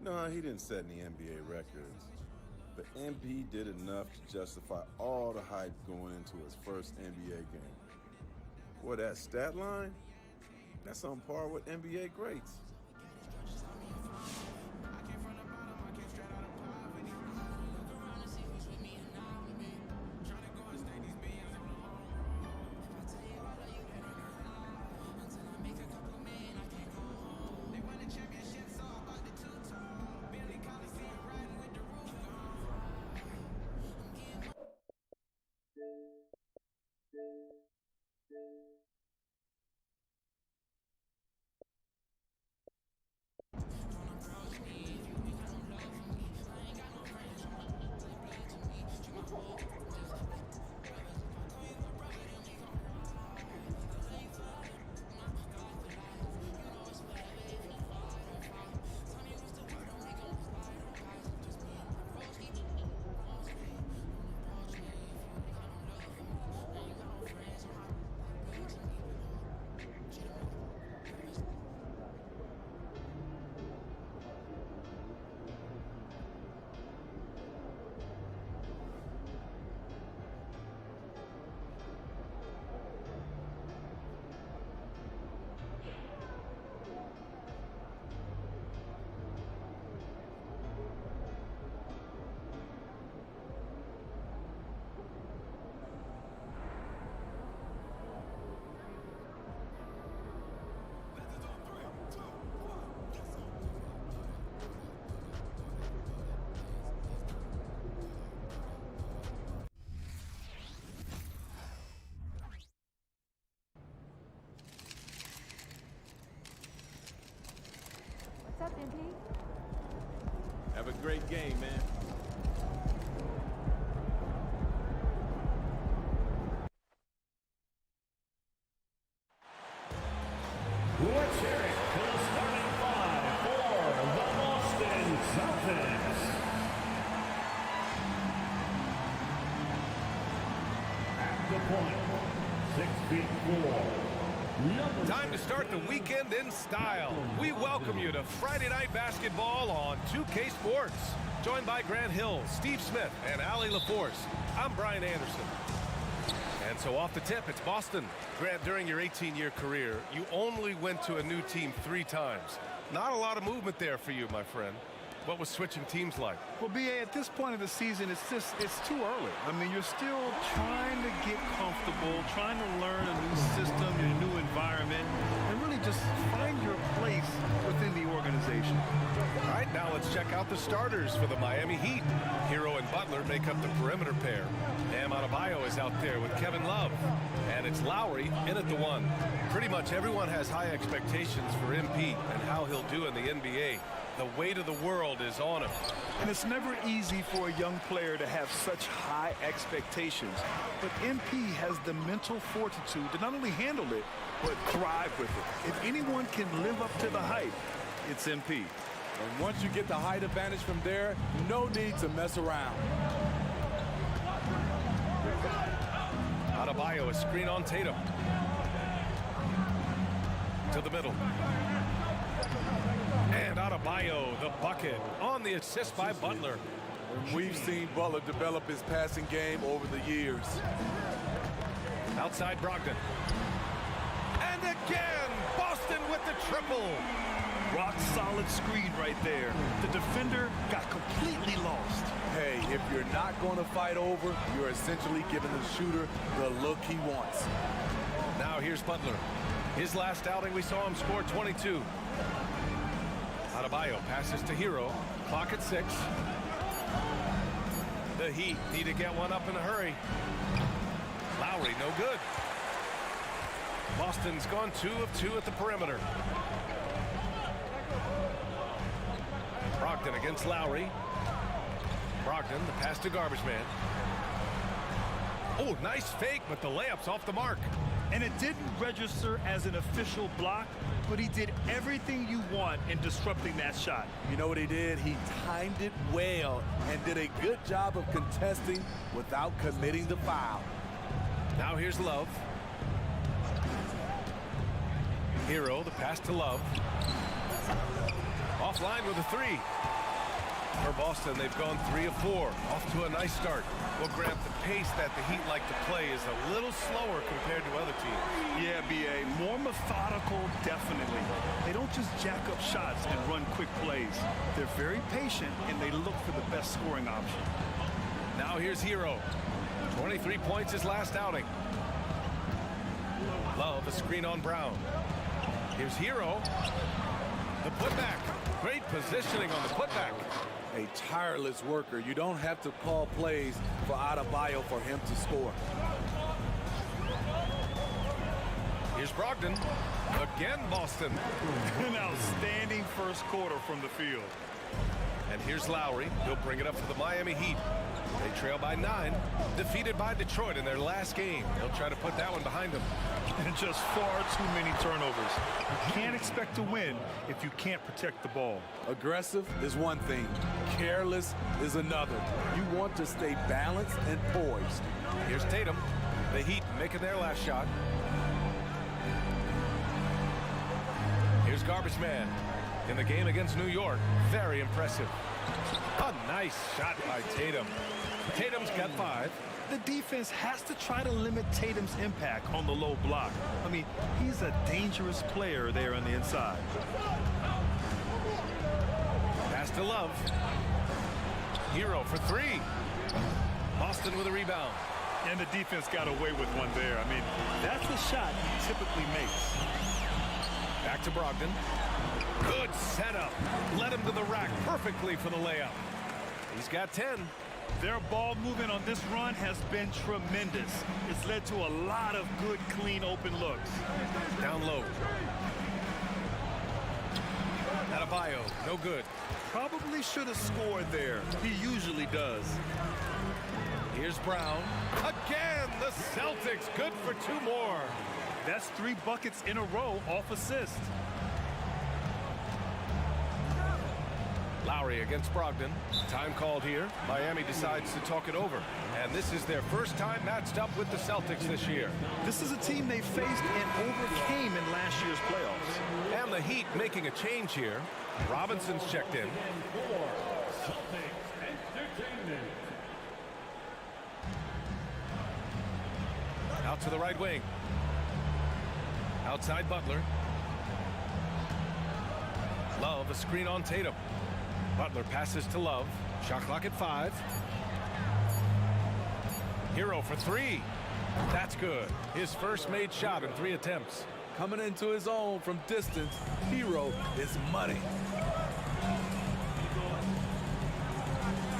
No, he didn't set any NBA records. But MP did enough to justify all the hype going into his first NBA game. Boy, that stat line, that's on par with NBA greats. What's up, MP? Have a great game, man. Let's hear it to the starting five for the Boston Celtics. At the point, 6'4". Time to start the weekend in style. We welcome you to Friday Night Basketball on 2K Sports. Joined by Grant Hill, Steve Smith, and Allie LaForce. I'm Brian Anderson. And so off the tip, it's Boston. Grant, during your 18-year career, you only went to a new team 3 times. Not a lot of movement there for you, my friend. What was switching teams like? Well, B.A., at this point of the season, it's too early. I mean, you're still trying to get comfortable, trying to learn a new system, a new environment, and really just find your place within the organization. All right, now let's check out the starters for the Miami Heat. Hero and Butler make up the perimeter pair. Bam Adebayo is out there with Kevin Love. And it's Lowry in at the 1. Pretty much everyone has high expectations for MP and how he'll do in the NBA. The weight of the world is on him. And it's never easy for a young player to have such high expectations. But MP has the mental fortitude to not only handle it, but thrive with it. If anyone can live up to the hype, it's MP. And once you get the height advantage from there, no need to mess around. Adebayo, a screen on Tatum. To the middle. And Adebayo, the bucket, on the assist by Butler. We've seen Butler develop his passing game over the years. Outside Brogdon. And again, Boston with the triple. Rock solid screen right there. The defender got completely lost. Hey, if you're not going to fight over, you're essentially giving the shooter the look he wants. Now here's Butler. His last outing, we saw him score 22. Adebayo passes to Hero. Clock at 6. The Heat need to get one up in a hurry. Lowry, no good. Boston's gone 2 of 2 at the perimeter. Brogdon against Lowry. Brogdon, the pass to Garbage Man. Oh, nice fake, but the layup's off the mark. And it didn't register as an official block, but he did everything you want in disrupting that shot. You know what he did? He timed it well and did a good job of contesting without committing the foul. Now here's Love. Hero, the pass to Love. Offline with a 3. For Boston, they've gone 3 of 4, off to a nice start. Well, Grant, the pace that the Heat like to play is a little slower compared to other teams. Yeah, B.A., more methodical, definitely. They don't just jack up shots and run quick plays. They're very patient, and they look for the best scoring option. Now here's Hero. 23 points his last outing. Love a screen on Brown. Here's Hero. The putback. Great positioning on the putback. A tireless worker. You don't have to call plays for Adebayo for him to score. Here's Brogdon. Again, Boston. An outstanding first quarter from the field. And here's Lowry. He'll bring it up for the Miami Heat. They trail by 9, defeated by Detroit in their last game. They'll try to put that one behind them. And just far too many turnovers. You can't expect to win if you can't protect the ball. Aggressive is one thing. Careless is another. You want to stay balanced and poised. Here's Tatum. The Heat making their last shot. Here's Garbage Man. In the game against New York, very impressive. A nice shot by Tatum. Tatum's got 5. The defense has to try to limit Tatum's impact on the low block. I mean, he's a dangerous player there on the inside. Pass to Love. Hero for 3. Boston with a rebound. And the defense got away with one there. I mean, that's a shot he typically makes. Back to Brogdon. Good setup. Led him to the rack perfectly for the layup. He's got 10. Their ball movement on this run has been tremendous. It's led to a lot of good, clean, open looks. Down low. Adebayo, no good. Probably should have scored there. He usually does. Here's Brown. Again, the Celtics good for 2 more. That's 3 buckets in a row off assist. Lowry against Brogdon. Time called here. Miami decides to talk it over. And this is their first time matched up with the Celtics this year. This is a team they faced and overcame in last year's playoffs. And the Heat making a change here. Robinson's checked in. Out to the right wing. Outside Butler. Love a screen on Tatum. Butler passes to Love. Shot clock at 5. Hero for 3. That's good. His first made shot in 3 attempts. Coming into his own from distance, Hero is money.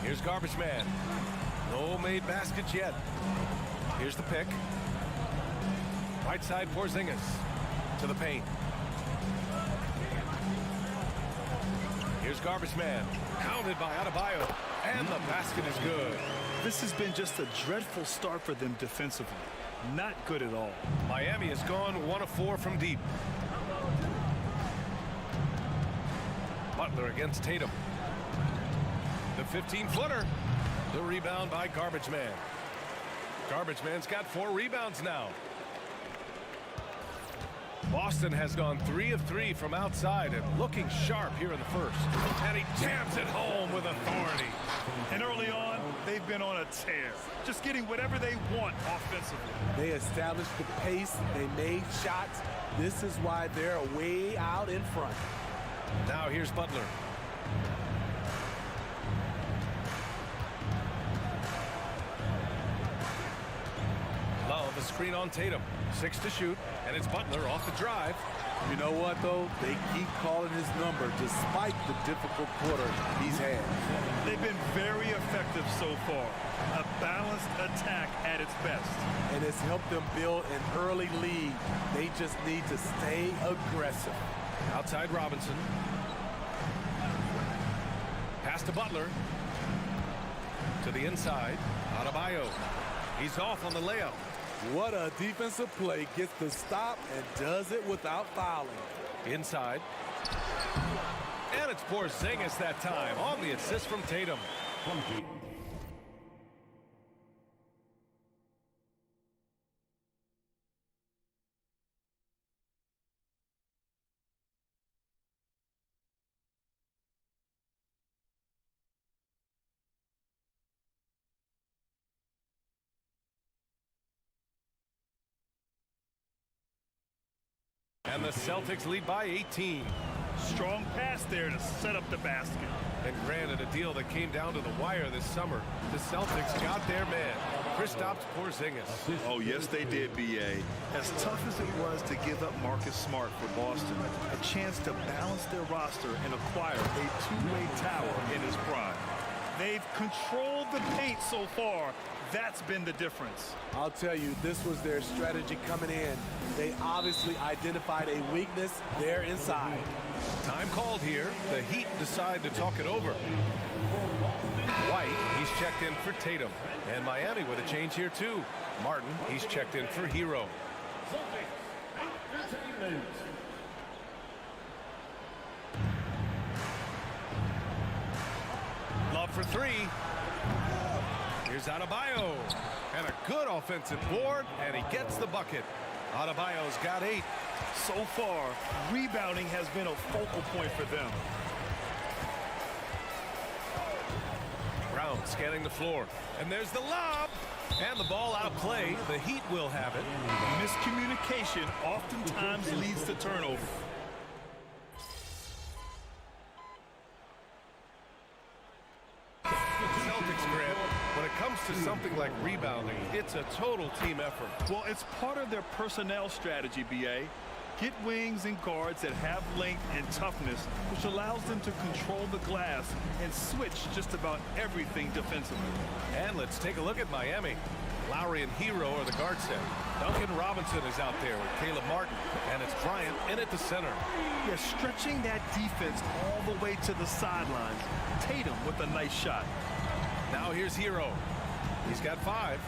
Here's Garbage Man. No made baskets yet. Here's the pick. Right side Porzingis to the paint. Here's Garbage Man. Counted by Adebayo. And the basket is good. This has been just a dreadful start for them defensively. Not good at all. Miami has gone 1 of 4 from deep. Butler against Tatum. The 15-footer. The rebound by Garbage Man. Garbage Man's got 4 rebounds now. Boston has gone 3 of 3 from outside and looking sharp here in the first. And he jams it home with authority. And early on, they've been on a tear. Just getting whatever they want offensively. They established the pace. They made shots. This is why they're way out in front. Now here's Butler. Love a screen on Tatum. 6 to shoot, and it's Butler off the drive. You know what, though? They keep calling his number despite the difficult quarter he's had. They've been very effective so far. A balanced attack at its best. And it's helped them build an early lead. They just need to stay aggressive. Outside Robinson. Pass to Butler. To the inside. Adebayo. He's off on the layup. What a defensive play. Gets the stop and does it without fouling. Inside. And it's Porzingis that time on the assist from Tatum. And the Celtics lead by 18. Strong pass there to set up the basket. And granted, a deal that came down to the wire this summer. The Celtics got their man, Kristaps Porzingis. Oh, yes, they did, B.A. As tough as it was to give up Marcus Smart for Boston, a chance to balance their roster and acquire a two-way tower in his prime. They've controlled the paint so far. That's been the difference. I'll tell you, this was their strategy coming in. They obviously identified a weakness there inside. Time called here. The Heat decide to talk it over. White, he's checked in for Tatum. And Miami with a change here too. Martin, he's checked in for Hero. Love for three. Here's Adebayo. And a good offensive board, and he gets the bucket. Adebayo's got 8. So far, rebounding has been a focal point for them. Brown scanning the floor. And there's the lob. And the ball out of play. The Heat will have it. Miscommunication oftentimes leads to turnover. Celtics, Grant, when it comes to something like rebounding, it's a total team effort. Well, it's part of their personnel strategy, B.A. Get wings and guards that have length and toughness, which allows them to control the glass and switch just about everything defensively. And let's take a look at Miami. Lowry and Hero are the guard set. Duncan Robinson is out there with Caleb Martin, and it's Bryant in at the center. Yeah, stretching that defense all the way to the sidelines. Tatum with a nice shot. Now here's Hero. He's got 5.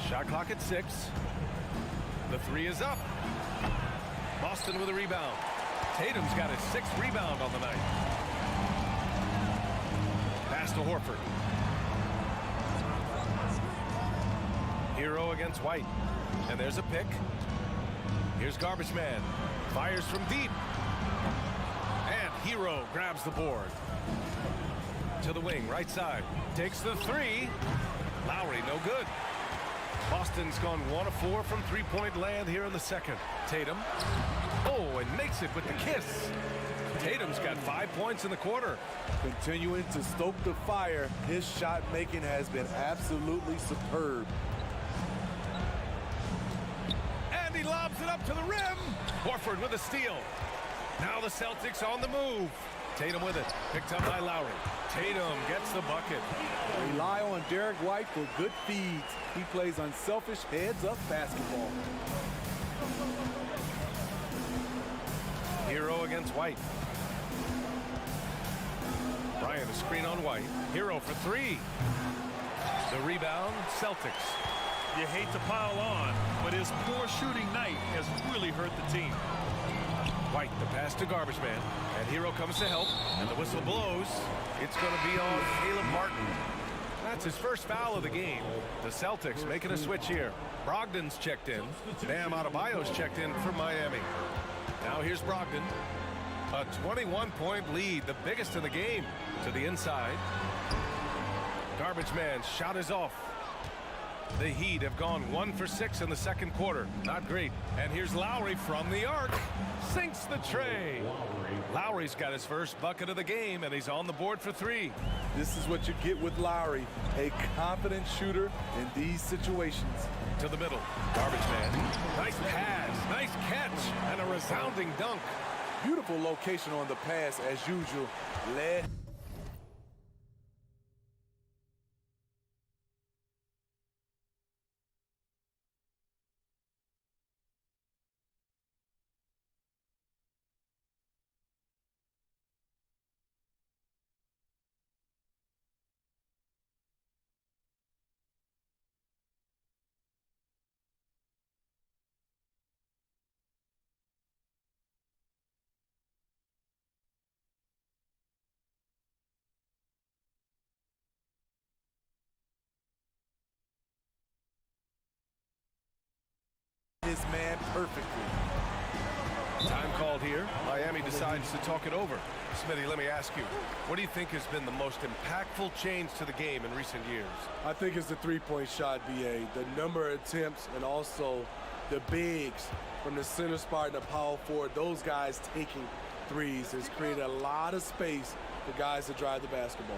Shot clock at 6. The 3 is up. Boston with a rebound. Tatum's got his 6th rebound on the night. Pass to Horford. Hero against White. And there's a pick. Here's Garbage Man. Fires from deep. And Hero grabs the board. To the wing, right side. Takes the 3. Lowry, no good. Boston's gone 1 of 4 from three-point land here in the second. Tatum. Oh, and makes it with the kiss. Tatum's got 5 points in the quarter. Continuing to stoke the fire, his shot making has been absolutely superb. And he lobs it up to the rim. Horford with a steal. Now the Celtics on the move. Tatum with it. Picked up by Lowry. Tatum gets the bucket. Rely on Derek White for good feeds. He plays unselfish heads-up basketball. Hero against White. Bryant a screen on White. Hero for 3. The rebound, Celtics. You hate to pile on, but his poor shooting night has really hurt the team. White, the pass to Garbage Man. And Hero comes to help. And the whistle blows. It's going to be on Caleb Martin. That's his first foul of the game. The Celtics making a switch here. Brogdon's checked in. Bam Adebayo's checked in for Miami. Now here's Brogdon. A 21-point lead, the biggest in the game. To the inside. Garbage Man shot is off. The Heat have gone 1 for 6 in the second quarter. Not great. And here's Lowry from the arc. Sinks the tray. Lowry's got his first bucket of the game, and he's on the board for 3. This is what you get with Lowry, a confident shooter in these situations. To the middle. Garbage Man. Nice pass. Nice catch. And a resounding dunk. Beautiful location on the pass as usual. Led. His man perfectly. Time called field here. Miami decides to talk it over. Smitty, let me ask you, what do you think has been the most impactful change to the game in recent years? I think it's the three-point shot, BA. The number of attempts and also the bigs from the center spot and the power forward, those guys taking threes has created a lot of space for guys to drive the basketball.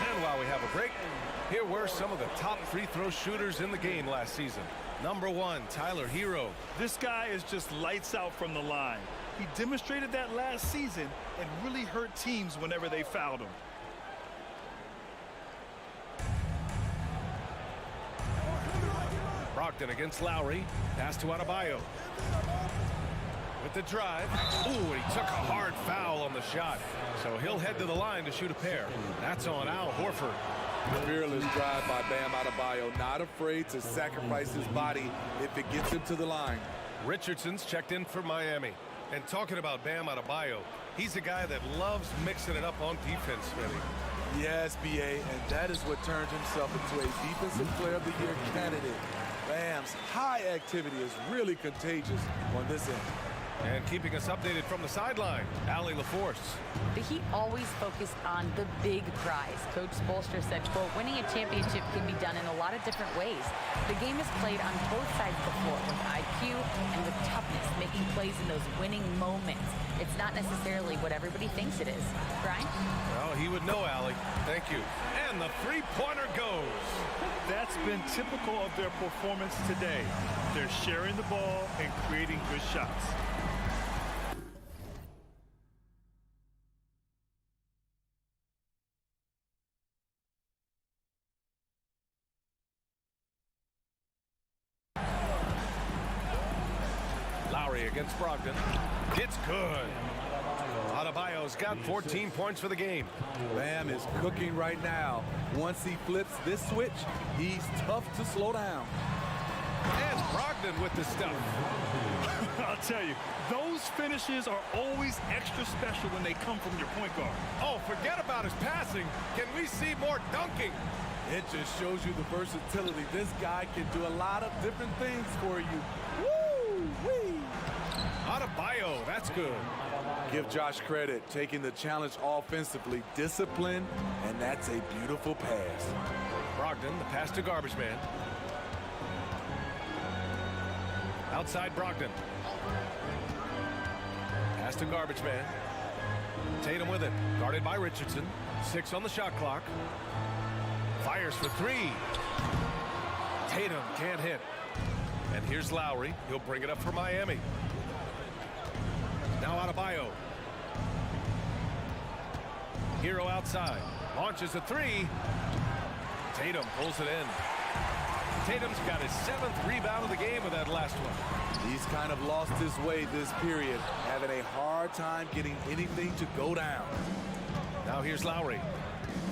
And while we have a break, here were some of the top free throw shooters in the game last season. Number 1, Tyler Hero. This guy is just lights out from the line. He demonstrated that last season and really hurt teams whenever they fouled him. Brogdon against Lowry. Pass to Adebayo. With the drive. Ooh, he took a hard foul on the shot. So he'll head to the line to shoot a pair. That's on Al Horford. Fearless drive by Bam Adebayo, not afraid to sacrifice his body if it gets him to the line. Richardson's checked in for Miami. And talking about Bam Adebayo, he's a guy that loves mixing it up on defense, Smitty. Yes, BA, and that is what turned himself into a Defensive Player of the Year candidate. Bam's high activity is really contagious on this end. And keeping us updated from the sideline, Allie LaForce. The Heat always focus on the big prize. Coach Spoelstra said, quote, winning a championship can be done in a lot of different ways. The game is played on both sides before with IQ and with toughness, making plays in those winning moments. It's not necessarily what everybody thinks it is. Brian? Well, he would know, Allie. Thank you. And the three-pointer goes. That's been typical of their performance today. They're sharing the ball and creating good shots. Lowry against Brogdon. It's good. Adebayo's got 14 points for the game. Bam is cooking right now. Once he flips this switch, he's tough to slow down. And Brogdon with the stuff. I'll tell you, those finishes are always extra special when they come from your point guard. Oh, forget about his passing. Can we see more dunking? It just shows you the versatility. This guy can do a lot of different things for you. Woo-wee! Adebayo, that's good. Give Josh credit, taking the challenge offensively, discipline, and that's a beautiful pass. Brogdon, the pass to Garbage Man. Outside Brogdon. Pass to Garbage Man. Tatum with it, guarded by Richardson. 6 on the shot clock. Fires for 3. Tatum can't hit. And here's Lowry. He'll bring it up for Miami. Now Adebayo. Hero outside. Launches a 3. Tatum pulls it in. Tatum's got his 7th rebound of the game with that last one. He's kind of lost his way this period, having a hard time getting anything to go down. Now here's Lowry.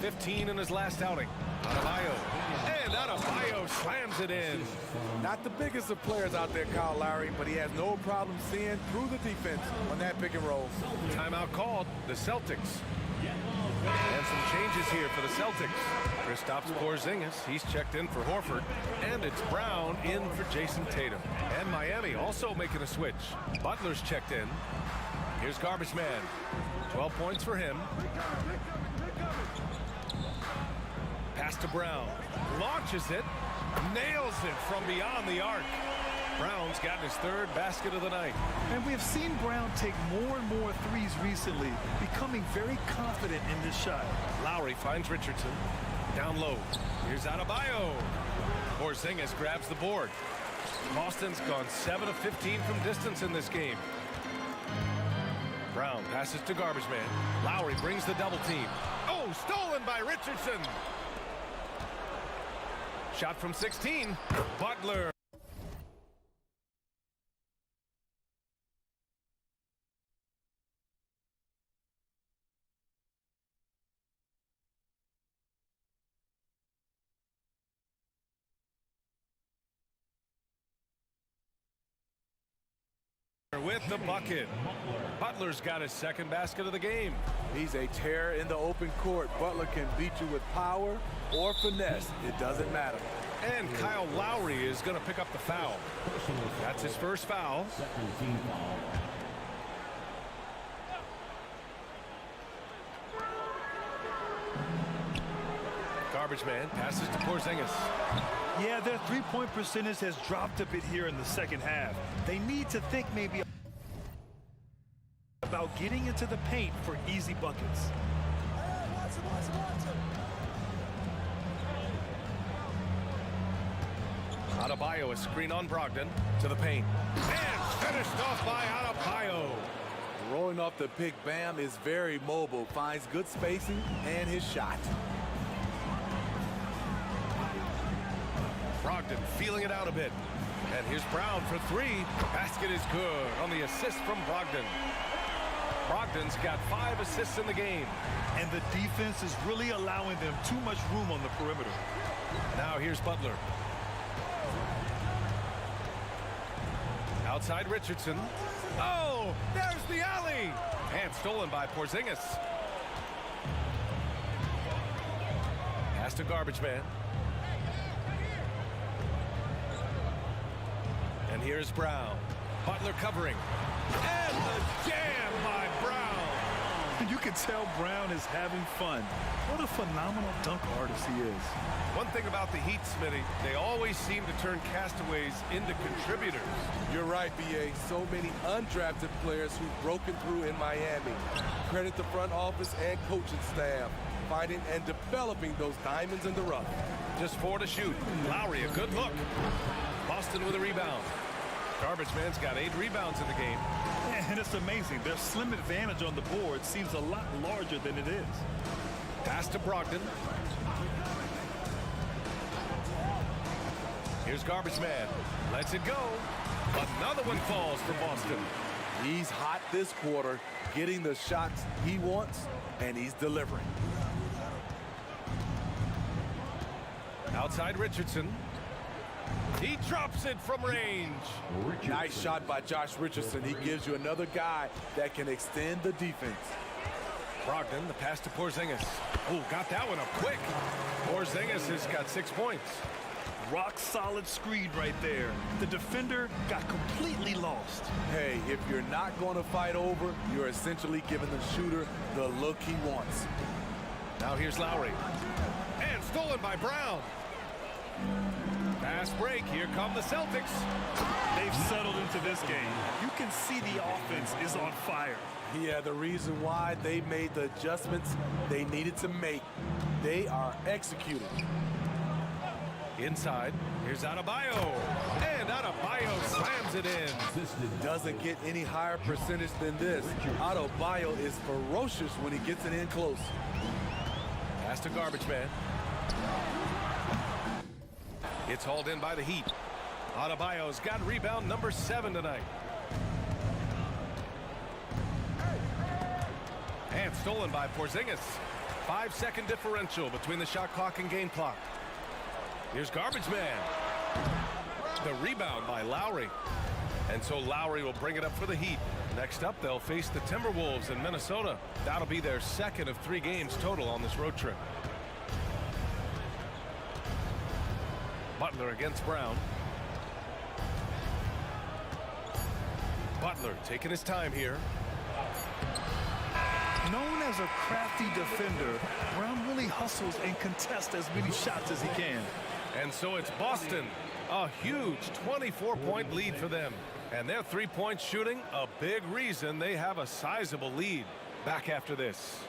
15 in his last outing. Adebayo. And Adebayo slams it in. Not the biggest of players out there, Kyle Lowry, but he has no problem seeing through the defense on that pick and roll. Timeout called. The Celtics. And some changes here for the Celtics. Kristaps Porzingis, he's checked in for Horford. And it's Brown in for Jason Tatum. And Miami also making a switch. Butler's checked in. Here's Garbage Man. 12 points for him. Pass to Brown. Launches it. Nails it from beyond the arc. Brown's gotten his 3rd basket of the night. And we have seen Brown take more and more threes recently, becoming very confident in this shot. Lowry finds Richardson. Down low. Here's Adebayo. Porzingis grabs the board. Boston's gone 7 of 15 from distance in this game. Brown passes to Garbage Man. Lowry brings the double team. Oh, stolen by Richardson. Shot from 16. Butler. with the bucket. Butler's got his second basket of the game. He's a terror in the open court. Butler can beat you with power or finesse. It doesn't matter. And Kyle Lowry is going to pick up the foul. That's his first foul. Garbage man passes to Porzingis. Yeah, their three-point percentage has dropped a bit here in the second half. They need to think maybe about getting into the paint for easy buckets. Adebayo, a screen on Brogdon to the paint. And finished off by Adebayo. Rolling off the pick, Bam is very mobile, finds good spacing and his shot. Brogdon feeling it out a bit. And here's Brown for three. Basket is good on the assist from Brogdon. Brogdon's got 5 assists in the game. And the defense is really allowing them too much room on the perimeter. Now here's Butler. Outside Richardson. Oh, there's the alley. And stolen by Porzingis. Pass to Garbage Man. And here's Brown. Butler covering. And the jam by Brown. You can tell Brown is having fun. What a phenomenal dunk artist he is. One thing about the Heat, Smitty, they always seem to turn castaways into contributors. You're right, B.A. So many undrafted players who've broken through in Miami. Credit the front office and coaching staff, finding and developing those diamonds in the rough. Just 4 to shoot. Lowry, a good look. Boston with a rebound. Garbage man's got 8 rebounds in the game. And it's amazing. Their slim advantage on the board seems a lot larger than it is. Pass to Brogdon. Here's Garbage Man. Lets it go. Another one falls for Boston. He's hot this quarter, getting the shots he wants, and he's delivering. Outside Richardson. He drops it from range. Nice shot by Josh Richardson. He gives you another guy that can extend the defense. Brogdon, the pass to Porzingis. Oh, got that one up quick. Porzingis has got 6 points. Rock solid screen right there. The defender got completely lost. Hey, if you're not going to fight over, you're essentially giving the shooter the look he wants. Now here's Lowry. And stolen by Brown. Fast break. Here come the Celtics. They've settled into this game. You can see the offense is on fire. Yeah, the reason why they made the adjustments they needed to make. They are executing. Inside, here's Adebayo. And Adebayo slams it in. Doesn't get any higher percentage than this. Adebayo is ferocious when he gets it in close. Pass to Garbage Man. It's hauled in by the Heat. Adebayo's got rebound number 7 tonight. And stolen by Porzingis. 5-second differential between the shot clock and game clock. Here's Garbage Man. The rebound by Lowry. And so Lowry will bring it up for the Heat. Next up, they'll face the Timberwolves in Minnesota. That'll be their second of 3 games total on this road trip. Butler against Brown. Butler taking his time here. Known as a crafty defender, Brown really hustles and contests as many shots as he can. And so it's Boston. A huge 24-point lead for them. And their 3-point shooting, a big reason they have a sizable lead. Back after this.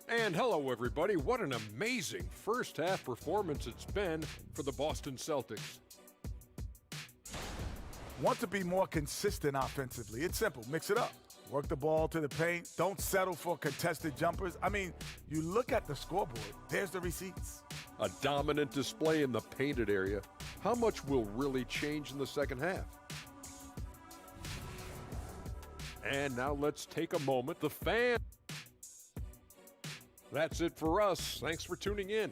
And hello, everybody. What an amazing first half performance it's been for the Boston Celtics. Want to be more consistent offensively. It's simple. Mix it up. Work the ball to the paint. Don't settle for contested jumpers. I mean, you look at the scoreboard. There's the receipts. A dominant display in the painted area. How much will really change in the second half? And now let's take a moment. The fan. That's it for us. Thanks for tuning in.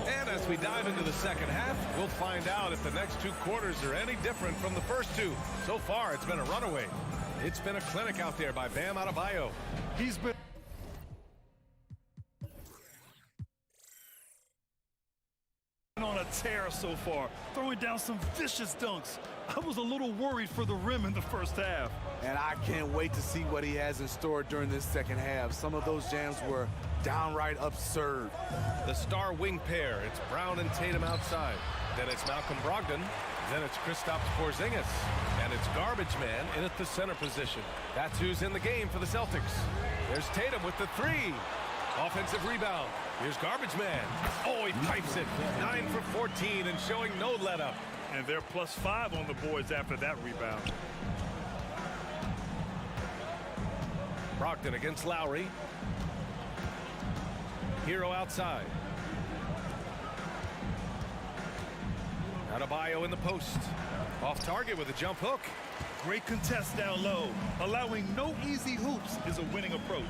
And as we dive into the second half, we'll find out if the next two quarters are any different from the first two. So far, it's been a runaway. It's been a clinic out there by Bam Adebayo. He's been on a tear so far, throwing down some vicious dunks. I was a little worried for the rim in the first half. And I can't wait to see what he has in store during this second half. Some of those jams were downright absurd. The star wing pair, it's Brown and Tatum outside. Then it's Malcolm Brogdon. Then it's Kristaps Porzingis. And it's Garbage Man in at the center position. That's who's in the game for the Celtics. There's Tatum with the three. Offensive rebound. Here's Garbage Man. Oh, he pipes it. 9 for 14 and showing no let-up. And they're +5 on the boards after that rebound. Brogdon against Lowry. Hero outside. Adebayo in the post. Off target with a jump hook. Great contest down low. Allowing no easy hoops is a winning approach.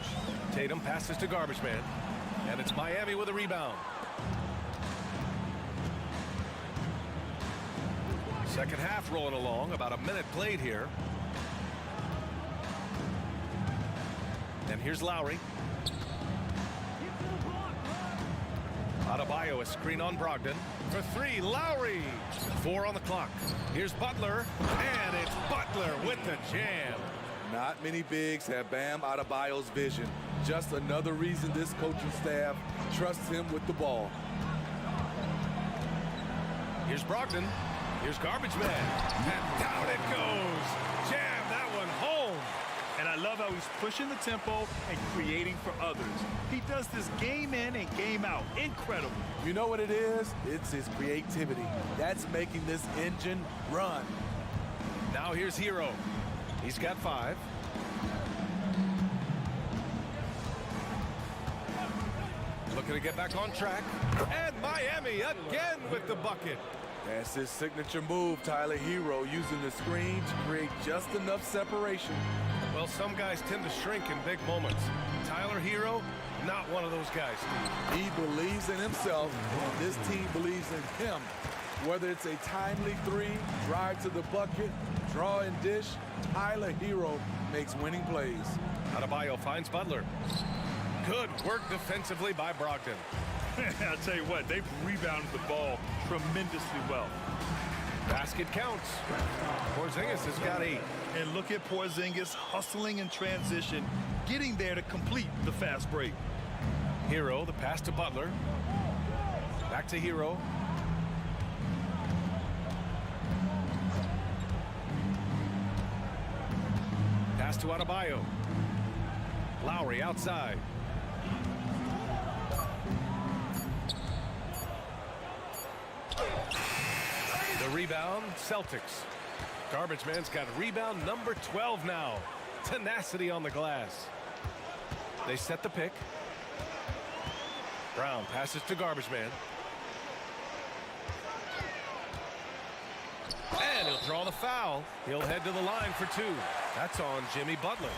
Tatum passes to Garbage Man. And it's Miami with a rebound. Second half rolling along. About a minute played here. And here's Lowry. Adebayo, a screen on Brogdon. For three, Lowry. 4 on the clock. Here's Butler. And it's Butler with the jam. Not many bigs have Bam Adebayo's vision. Just another reason this coaching staff trusts him with the ball. Here's Brogdon. Here's Garbage Man. And down it goes. Jam that one home. And I love how he's pushing the tempo and creating for others. He does this game in and game out. Incredible. You know what it is? It's his creativity. That's making this engine run. Now here's Hero. He's got 5. Looking to get back on track. And Miami again with the bucket. That's his signature move, Tyler. Hero using the screen to create just enough separation. Well, some guys tend to shrink in big moments. Tyler Hero, not one of those guys, Steve. He believes in himself, and this team believes in him. Whether it's a timely three, drive to the bucket, draw and dish, Tyler Hero makes winning plays. Adebayo finds Butler. Good work defensively by Brogdon. I'll tell you what, they've rebounded the ball tremendously well. Basket counts. Porzingis has got 8. And look at Porzingis hustling in transition, getting there to complete the fast break. Hero, the pass to Butler. Back to Hero. Pass to Adebayo. Lowry outside. The rebound, Celtics. Garbage Man's got rebound number 12 now. Tenacity on the glass. They set the pick. Brown passes to Garbage Man. And he'll draw the foul. He'll head to the line for 2. That's on Jimmy Butler.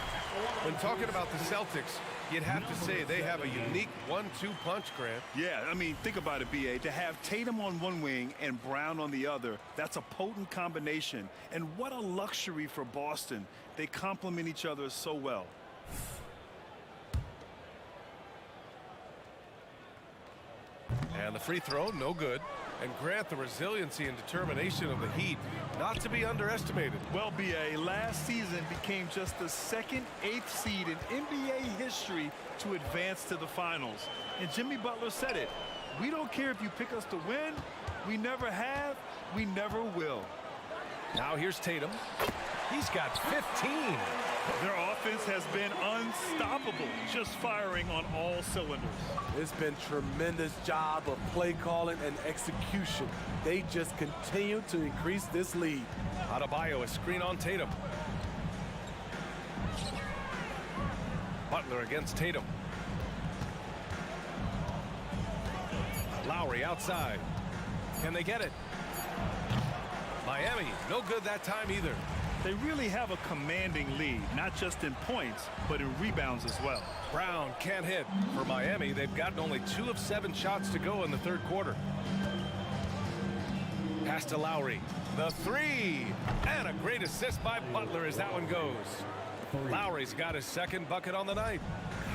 When talking about the Celtics, you'd have to say they have a unique 1-2 punch, Grant. Yeah, I mean, think about it, B.A. To have Tatum on one wing and Brown on the other, that's a potent combination. And what a luxury for Boston. They complement each other so well. And the free throw, no good. And Grant, the resiliency and determination of the Heat, not to be underestimated. Well, B.A., last season became just the second 8th seed in NBA history to advance to the finals. And Jimmy Butler said it. We don't care if you pick us to win. We never have. We never will. Now here's Tatum. He's got 15. Their offense has been unstoppable, just firing on all cylinders. It's been tremendous job of play calling and execution. They just continue to increase this lead. Adebayo, a screen on Tatum. Butler against Tatum. Lowry outside. Can they get it? Miami, no good that time either. They really have a commanding lead, not just in points, but in rebounds as well. Brown can't hit. For Miami, they've gotten only 2 of 7 shots to go in the third quarter. Pass to Lowry. The 3. And a great assist by Butler as that one goes. Lowry's got his second bucket on the night.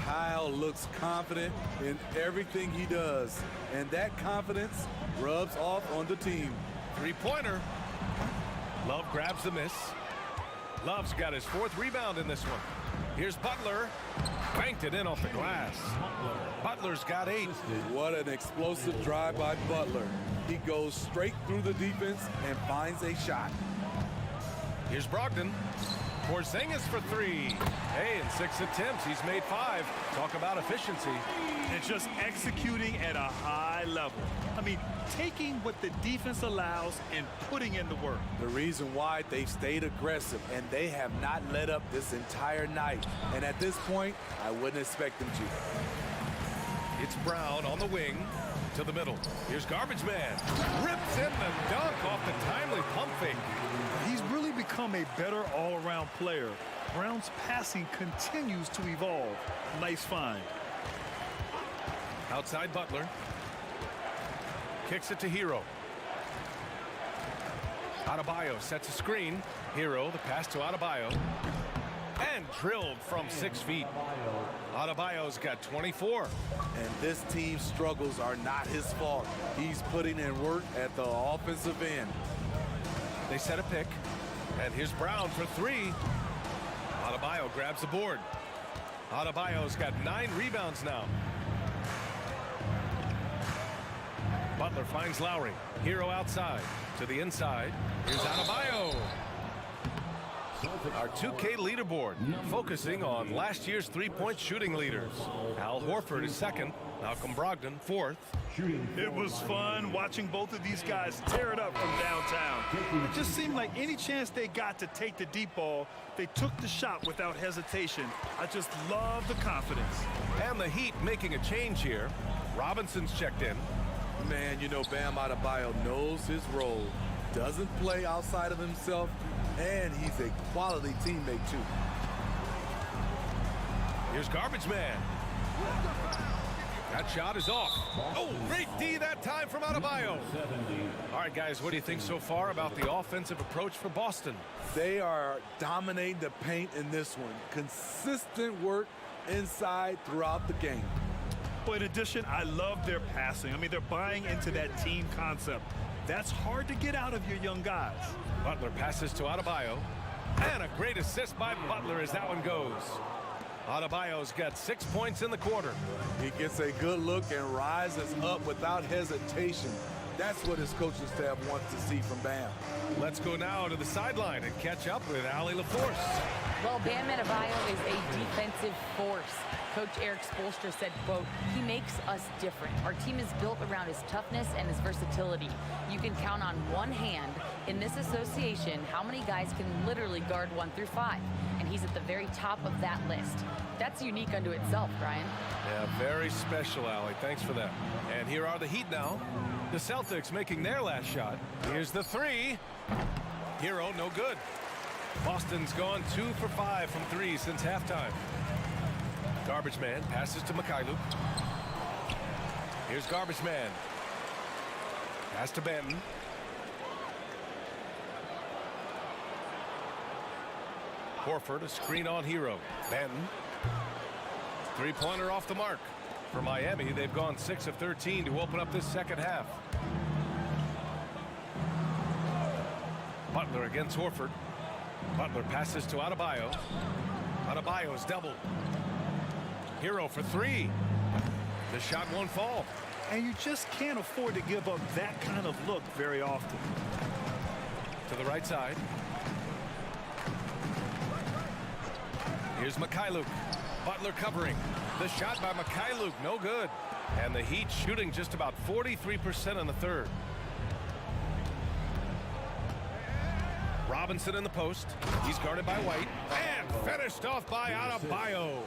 Kyle looks confident in everything he does, and that confidence rubs off on the team. 3-pointer. Love grabs the miss. Love's got his 4th rebound in this one. Here's Butler. Banked it in off the glass. Butler's got 8. What an explosive drive by Butler. He goes straight through the defense and finds a shot. Here's Brogdon. Porzingis for 3. Hey, in 6 attempts, he's made 5. Talk about efficiency. And just executing at a high level. I mean, taking what the defense allows and putting in the work. The reason why they've stayed aggressive, and they have not let up this entire night. And at this point, I wouldn't expect them to. It's Brown on the wing to the middle. Here's Garbage Man. Rips in the dunk off the timely pump fake. He's really become a better all-around player. Brown's passing continues to evolve. Nice find. Outside Butler. Kicks it to Hero. Adebayo sets a screen. Hero, the pass to Adebayo. And drilled from 6 feet. Adebayo's got 24. And this team's struggles are not his fault. He's putting in work at the offensive end. They set a pick. And here's Brown for 3. Adebayo grabs the board. Adebayo's got 9 rebounds now. Butler finds Lowry. Hero outside to the inside. Here's Adebayo. Our 2K leaderboard focusing on last year's 3-point shooting leaders. Al Horford is 2nd. Malcolm Brogdon 4th. It was fun watching both of these guys tear it up from downtown. It just seemed like any chance they got to take the deep ball, they took the shot without hesitation. I just love the confidence. And the Heat making a change here. Robinson's checked in. Man, you know, Bam Adebayo knows his role, doesn't play outside of himself, and he's a quality teammate, too. Here's Garbage Man. That shot is off. Oh, great D that time from Adebayo. All right, guys, what do you think so far about the offensive approach for Boston? They are dominating the paint in this one. Consistent work inside throughout the game. Well, in addition, I love their passing. I mean, they're buying into that team concept. That's hard to get out of your young guys. Butler passes to Adebayo. And a great assist by Butler as that one goes. Adebayo's got 6 points in the quarter. He gets a good look and rises up without hesitation. That's what his coaching staff wants to see from Bam. Let's go now to the sideline and catch up with Ali LaForce. Well, Bam Adebayo is a defensive force. Coach Eric Spoelstra said, quote, "He makes us different. Our team is built around his toughness and his versatility. You can count on one hand in this association how many guys can literally guard 1 through 5. And he's at the very top of that list. That's unique unto itself, Brian." Yeah, very special, Ali. Thanks for that. And here are the Heat now. The Celtics making their last shot. Here's the 3. Hero, no good. Boston's gone 2 for 5 from 3 since halftime. Garbage Man passes to Mikhailuk. Here's Garbage Man. Pass to Benton. Horford, a screen on Hero. Benton. 3-pointer off the mark. For Miami, they've gone 6 of 13 to open up this second half. Butler against Horford. Butler passes to Adebayo. Adebayo's doubled. Hero for 3. The shot won't fall. and you just can't afford to give up that kind of look very often. To the right side. Here's Mikhailuk. Butler covering. The shot by Mikhailuk, no good. And the Heat shooting just about 43% in the third. Robinson in the post. He's guarded by White. And finished off by Adebayo.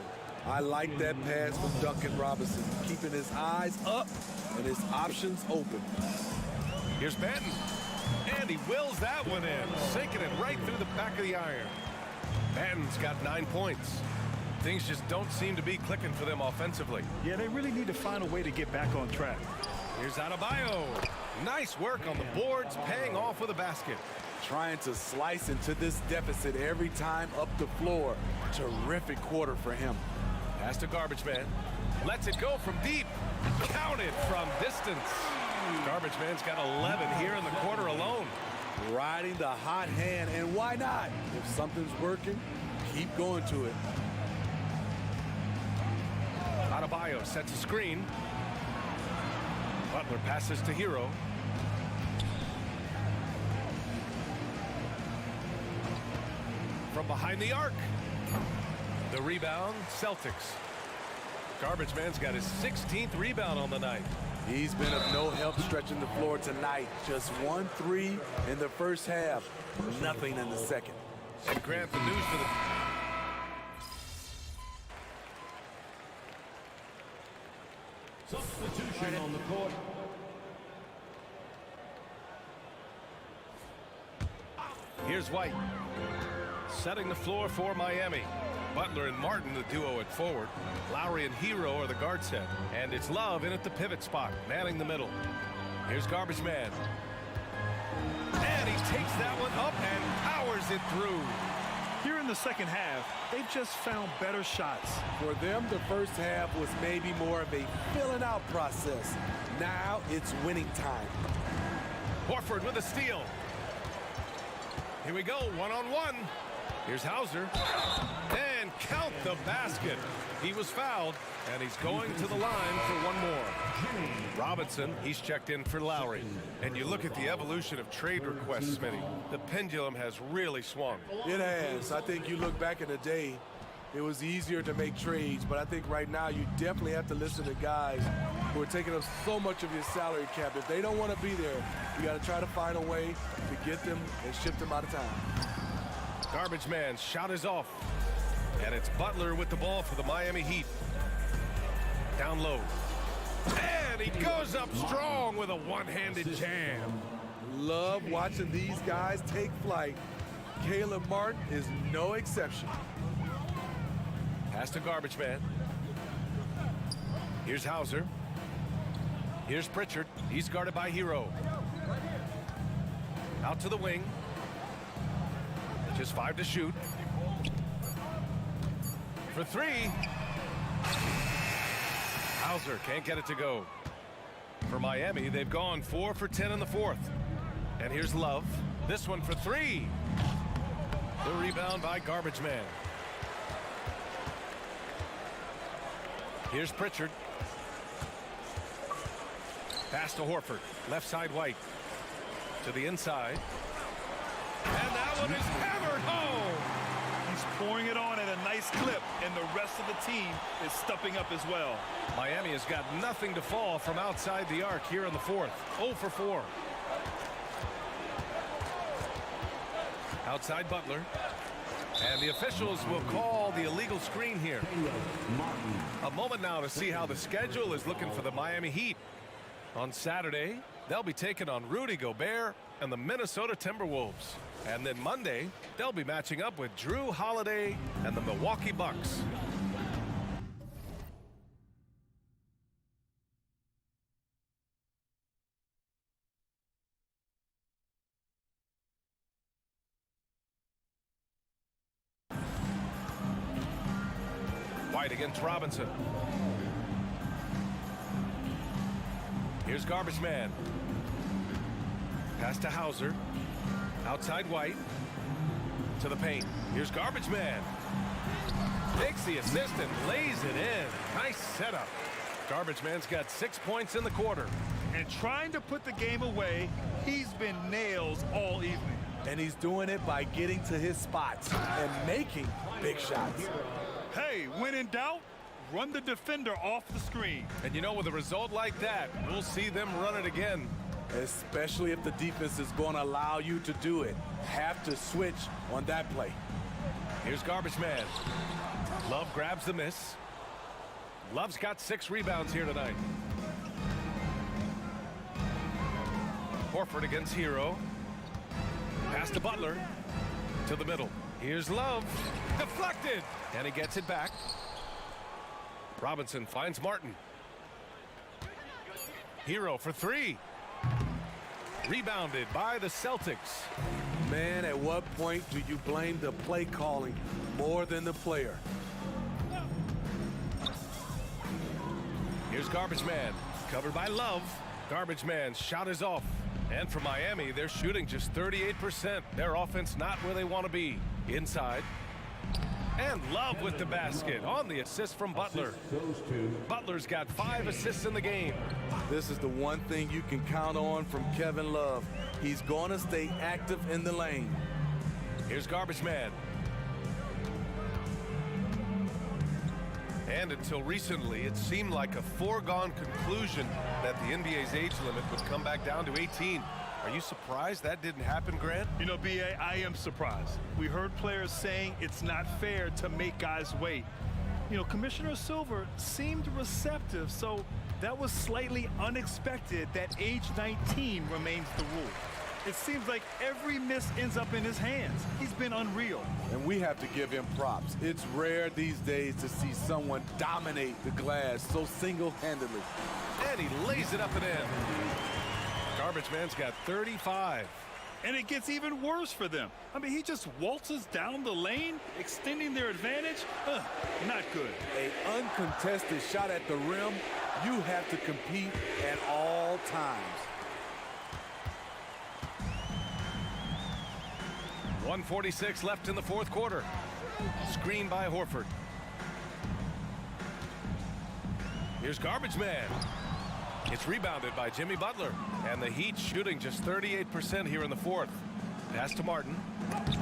I like that pass from Duncan Robinson, keeping his eyes up and his options open. Here's Benton. And he wills that one in, sinking it right through the back of the iron. Benton's got 9 points. Things just don't seem to be clicking for them offensively. Yeah, they really need to find a way to get back on track. Here's Adebayo. Nice work on the boards, paying off with a basket. Trying to slice into this deficit every time up the floor. Terrific quarter for him. Pass to Garbage Man. Lets it go from deep. Counted from distance. Garbage Man's got 11 here in the quarter alone. Riding the hot hand, and why not? If something's working, keep going to it. Adebayo sets a screen. Butler passes to Hero. From behind the arc. The rebound, Celtics. Garbage Man's got his 16th rebound on the night. He's been of no help stretching the floor tonight. Just 1 3 in the first half. Nothing in the second. And Grant, the news for the... Substitution on the court. Here's White. Setting the floor for Miami. Butler and Martin, the duo at forward. Lowry and Hero are the guard set. And it's Love in at the pivot spot, manning the middle. Here's Garbage Man. And he takes that one up and powers it through. Here in the second half, they've just found better shots. For them, the first half was maybe more of a filling out process. Now it's winning time. Horford with a steal. Here we go, one-on-one. Here's Hauser. And count the basket. He was fouled, and he's going to the line for one more. Robinson, he's checked in for Lowry. And you look at the evolution of trade requests, Smitty. The pendulum has really swung. It has. I think you look back in the day, it was easier to make trades, but I think right now you definitely have to listen to guys who are taking up so much of your salary cap. If they don't want to be there, you got to try to find a way to get them and ship them out of town. Garbage Man's shot is off. And it's Butler with the ball for the Miami Heat. Down low. And he goes up strong with a one-handed jam. Love watching these guys take flight. Caleb Martin is no exception. Pass to Garbage Man. Here's Hauser. Here's Pritchard. He's guarded by Hero. Out to the wing. Just 5 to shoot. For 3. Hauser can't get it to go. For Miami, they've gone 4 for 10 in the fourth. And here's Love. This one for 3. The rebound by Garbage Man. Here's Pritchard. Pass to Horford. Left side White. To the inside. And that one is hammered home. He's pouring it on at a nice clip, and the rest of the team is stepping up as well. Miami has got nothing to fall from outside the arc here in the fourth. 0 for 4. Outside Butler. And the officials will call the illegal screen here. A moment now to see how the schedule is looking for the Miami Heat. On Saturday, they'll be taking on Rudy Gobert and the Minnesota Timberwolves. And then Monday, they'll be matching up with Drew Holiday and the Milwaukee Bucks. White against Robinson. Here's Garbage Man. Pass to Hauser. Outside White. To the paint. Here's Garbage Man. Takes the assist and lays it in. Nice setup. Garbage man's got 6 points in the quarter. And trying to put the game away, he's been nails all evening. And he's doing it by getting to his spots and making big shots. Hey, when in doubt, run the defender off the screen. And you know, with a result like that, we'll see them run it again. Especially if the defense is going to allow you to do it. Have to switch on that play. Here's Garbage Man. Love grabs the miss. Love's got 6 rebounds here tonight. Horford against Hero. Pass to Butler. To the middle. Here's Love. Deflected. And he gets it back. Robinson finds Martin. Hero for 3. Rebounded by the Celtics. Man, at what point do you blame the play calling more than the player? Here's Garbage Man. Covered by Love. Garbage Man's shot is off. And for Miami, they're shooting just 38%. Their offense not where they want to be. Inside. And Love with the basket on the assist from Butler. Butler's got 5 assists in the game. This is the one thing you can count on from Kevin Love. He's going to stay active in the lane. Here's Garbage Man. And until recently, it seemed like a foregone conclusion that the NBA's age limit would come back down to 18. Are you surprised that didn't happen, Grant? You know, B.A., I am surprised. We heard players saying it's not fair to make guys wait. You know, Commissioner Silver seemed receptive, so that was slightly unexpected that age 19 remains the rule. It seems like every miss ends up in his hands. He's been unreal. And we have to give him props. It's rare these days to see someone dominate the glass so single-handedly. And he lays it up and in. Garbage Man's got 35. And it gets even worse for them. I mean, he just waltzes down the lane, extending their advantage. Not good. An uncontested shot at the rim, you have to compete at all times. 1:46 left in the fourth quarter. Screen by Horford. Here's Garbage Man. It's rebounded by Jimmy Butler. And the Heat shooting just 38% here in the fourth. Pass to Martin.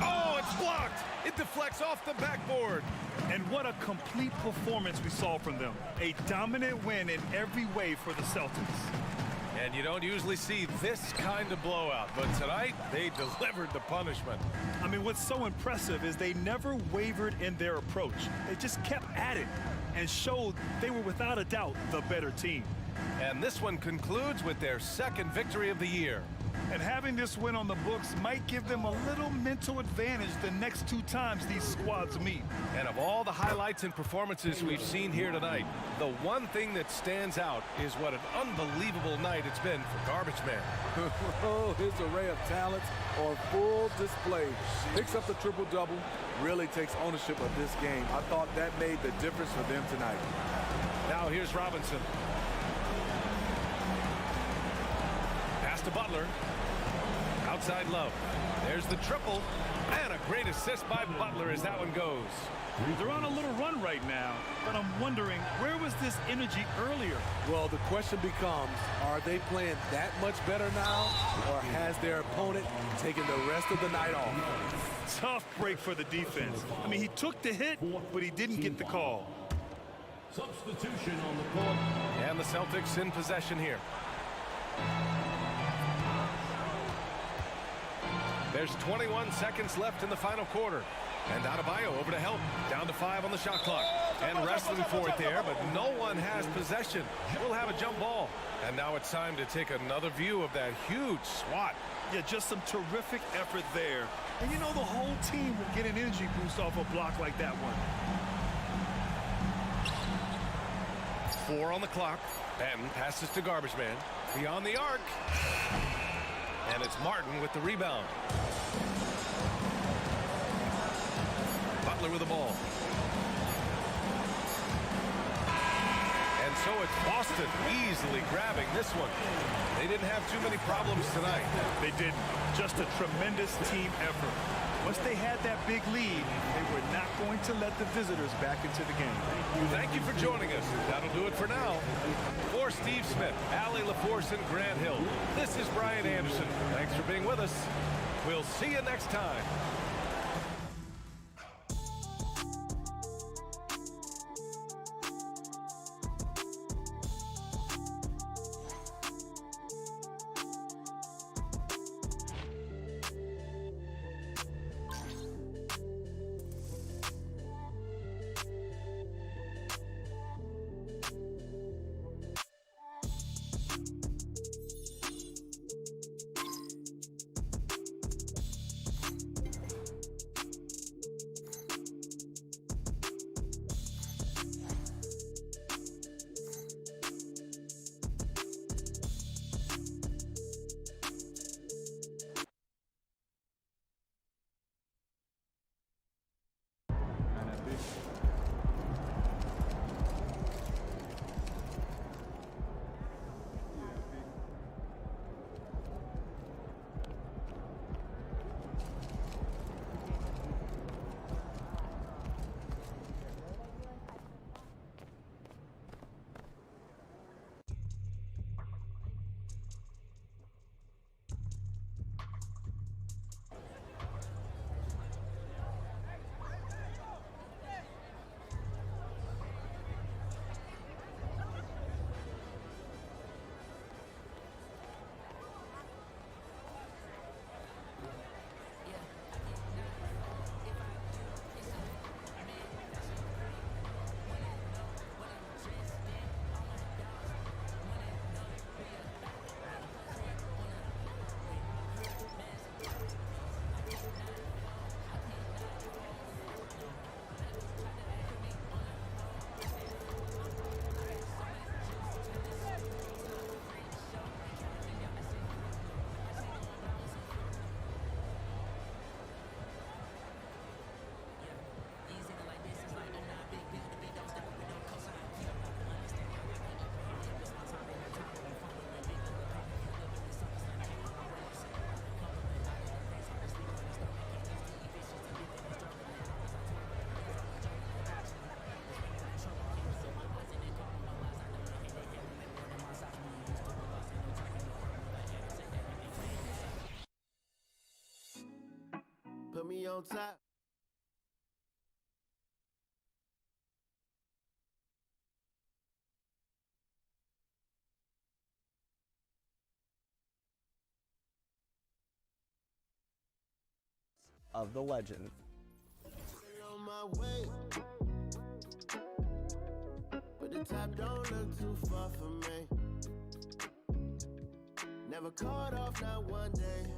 Oh, it's blocked. It deflects off the backboard. And what a complete performance we saw from them. A dominant win in every way for the Celtics. And you don't usually see this kind of blowout, but tonight they delivered the punishment. I mean, what's so impressive is they never wavered in their approach. They just kept at it and showed they were without a doubt the better team. And this one concludes with their second victory of the year. And having this win on the books might give them a little mental advantage the next 2 times these squads meet. And of all the highlights and performances we've seen here tonight, the one thing that stands out is what an unbelievable night it's been for Garbage Man. Oh, his array of talents on full display. Picks up the triple-double, really takes ownership of this game. I thought that made the difference for them tonight. Now here's Robinson. Pass to Butler. Outside Love. There's the triple. And a great assist by Butler as that one goes. They're on a little run right now, but I'm wondering, where was this energy earlier? Well, the question becomes, are they playing that much better now, or has their opponent taken the rest of the night off? Tough break for the defense. I mean, he took the hit, but he didn't get the call. Substitution on the court. And the Celtics in possession here. There's 21 seconds left in the final quarter. And Adebayo over to help. Down to 5 on the shot clock. And wrestling for it there, but no one has possession. We'll have a jump ball. And now it's time to take another view of that huge swat. Yeah, just some terrific effort there. And you know, the whole team will get an energy boost off a block like that one. 4 on the clock. Benton passes to Garbage Man. Beyond the arc. And it's Martin with the rebound. Butler with the ball. And So it's Boston easily grabbing this one. They didn't have too many problems tonight. They didn't. Just a tremendous team effort. Once they had that big lead, they were not going to let the visitors back into the game. Thank you for joining us. That'll do it for now. For Steve Smith, Allie LaForce, and Grant Hill, this is Brian Anderson. Thanks for being with us. We'll see you next time. Put me on top. Of the legend. On my way. But the top don't look too far from me. Never caught off, not one day.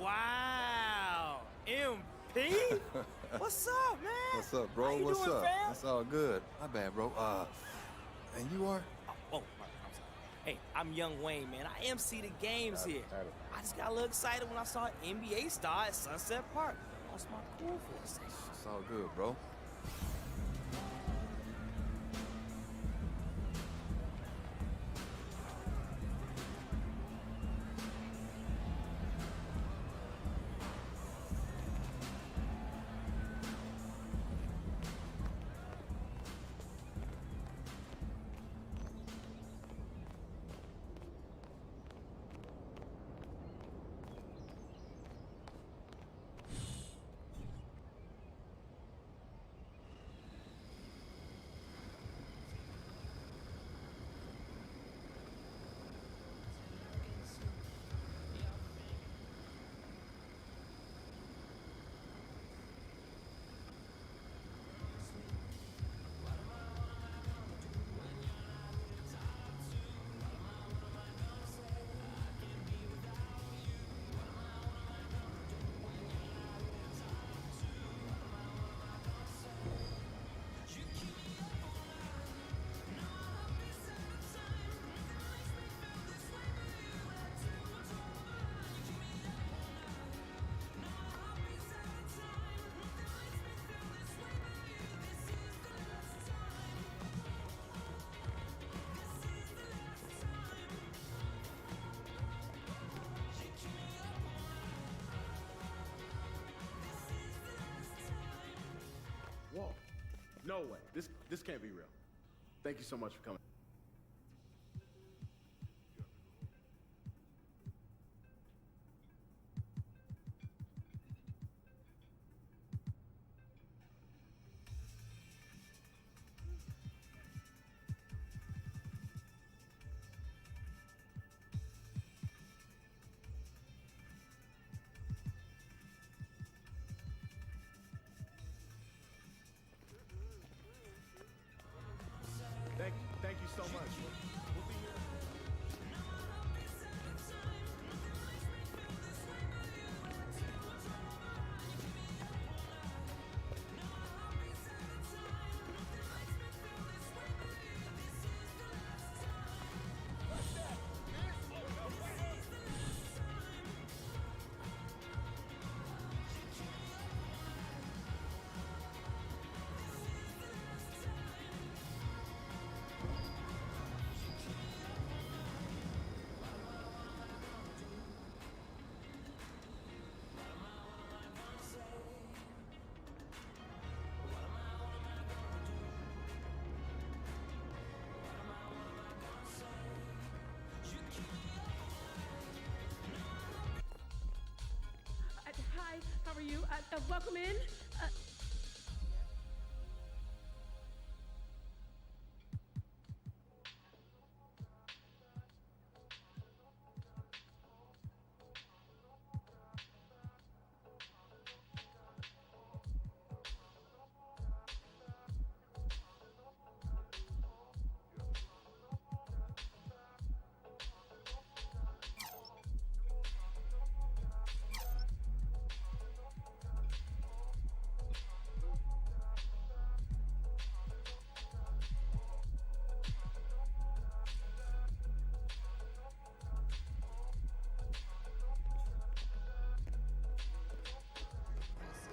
Wow. MP? What's up, man? What's up, bro? How you What's doing, up? fam? It's all good. My bad, bro. And you are? I'm sorry. Hey, I'm Young Wayne, man. I MC the games here. I just got a little excited when I saw an NBA star at Sunset Park. I lost my cool for a second. It's all good, bro. Whoa. No way. This can't be real. Thank you so much for coming. Thank you so much. We'll be here. Hi, how are you? Welcome in.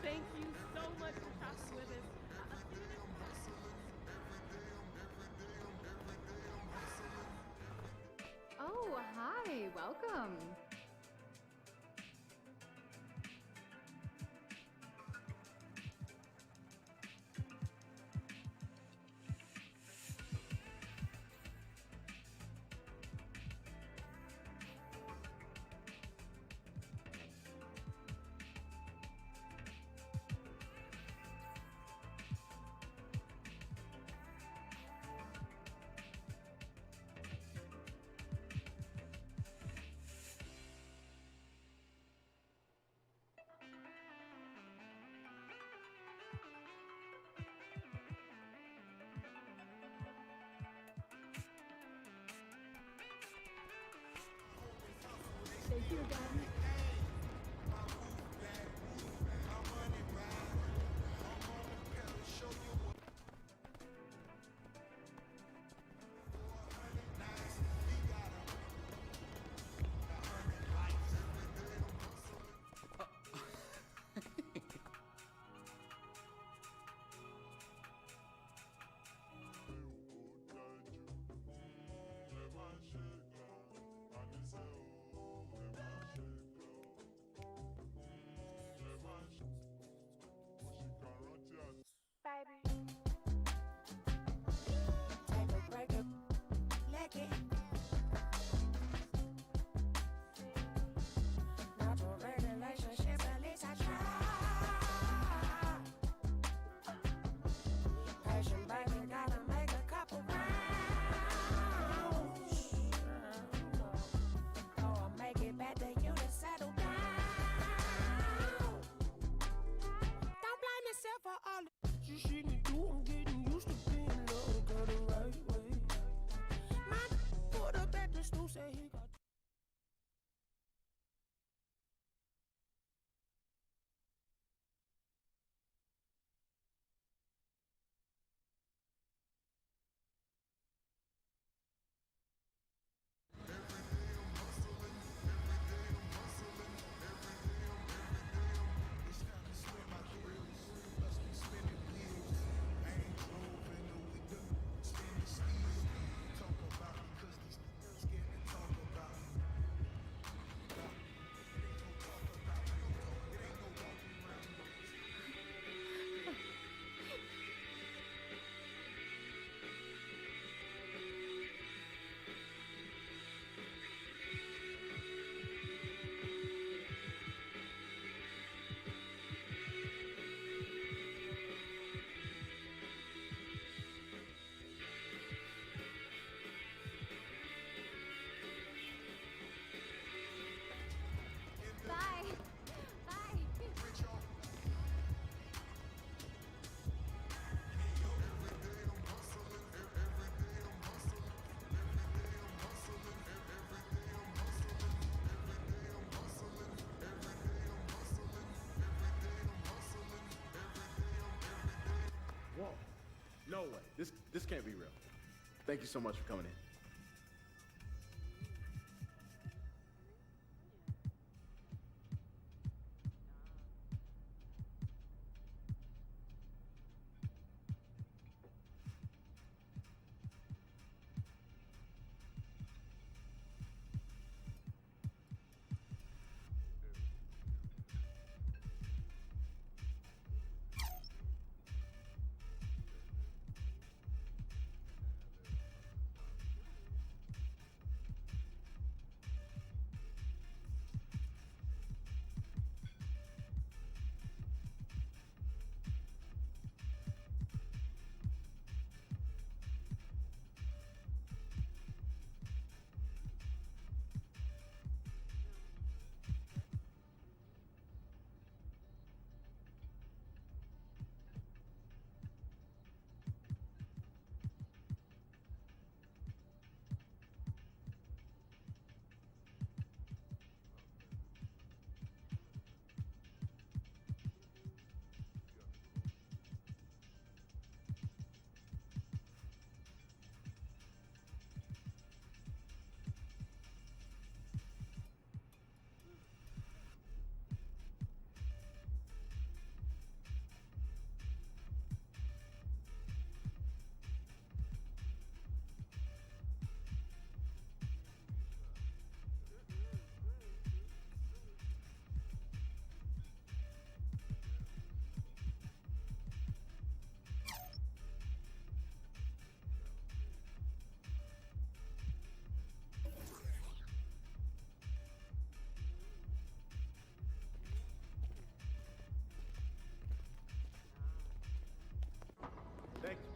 Thank you so much for talking with us. Oh, hi, welcome. Thank you again. You shouldn't do, I'm getting used to being loved, girl, the right way. Man, put up at the stool, say he got. Bye. Bye. Whoa. No way. This can't be real. Thank you so much for coming in.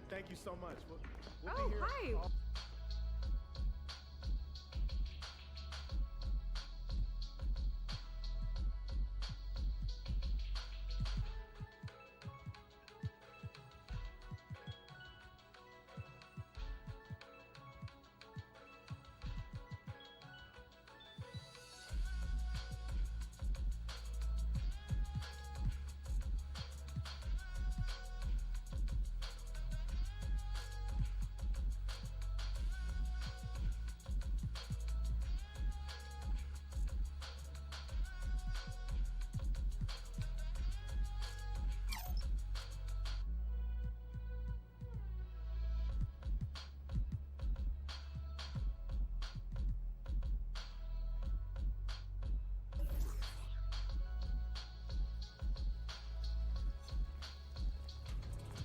Thank you so much. We'll be here. Hi.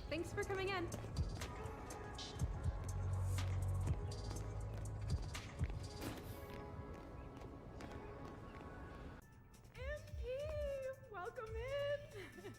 Thanks for coming in. Welcome in.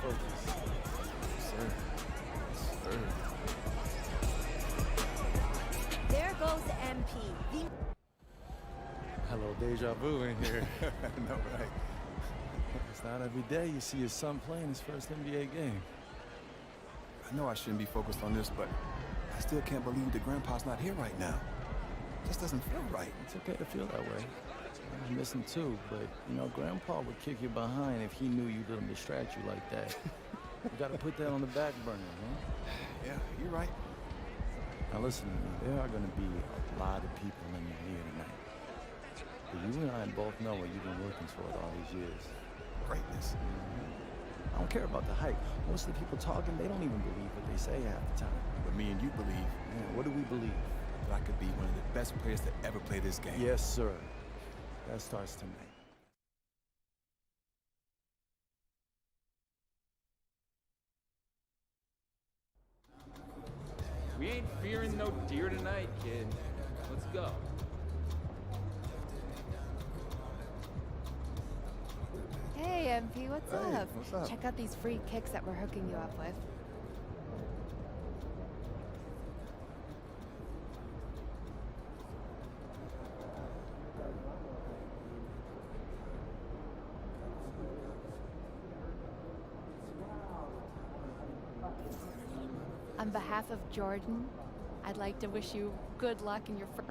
focus. Sir. Sir. There goes MP. Hello, deja vu in here. No, right. It's not every day you see your son playing his first NBA game. I know I shouldn't be focused on this, but I still can't believe that Grandpa's not here right now. Just doesn't feel right. It's okay to feel that way. I miss him too, but you know, Grandpa would kick you behind if he knew you didn't distract you like that. You gotta put that on the back burner, huh? Yeah, you're right. Now listen to me, there are gonna be a lot of people in here tonight. But you and I both know what you've been working toward all these years. Greatness. I don't care about the hype. Most of the people talking, they don't even believe what they say half the time. But me and you believe. Yeah, what do we believe? That I could be one of the best players to ever play this game. Yes, sir. That starts tonight. We ain't fearing no deer tonight, kid. Let's go. Hey, MP, what's Hey, up? what's up? Check out these free kicks that we're hooking you up with. On behalf of Jordan, I'd like to wish you good luck in your first.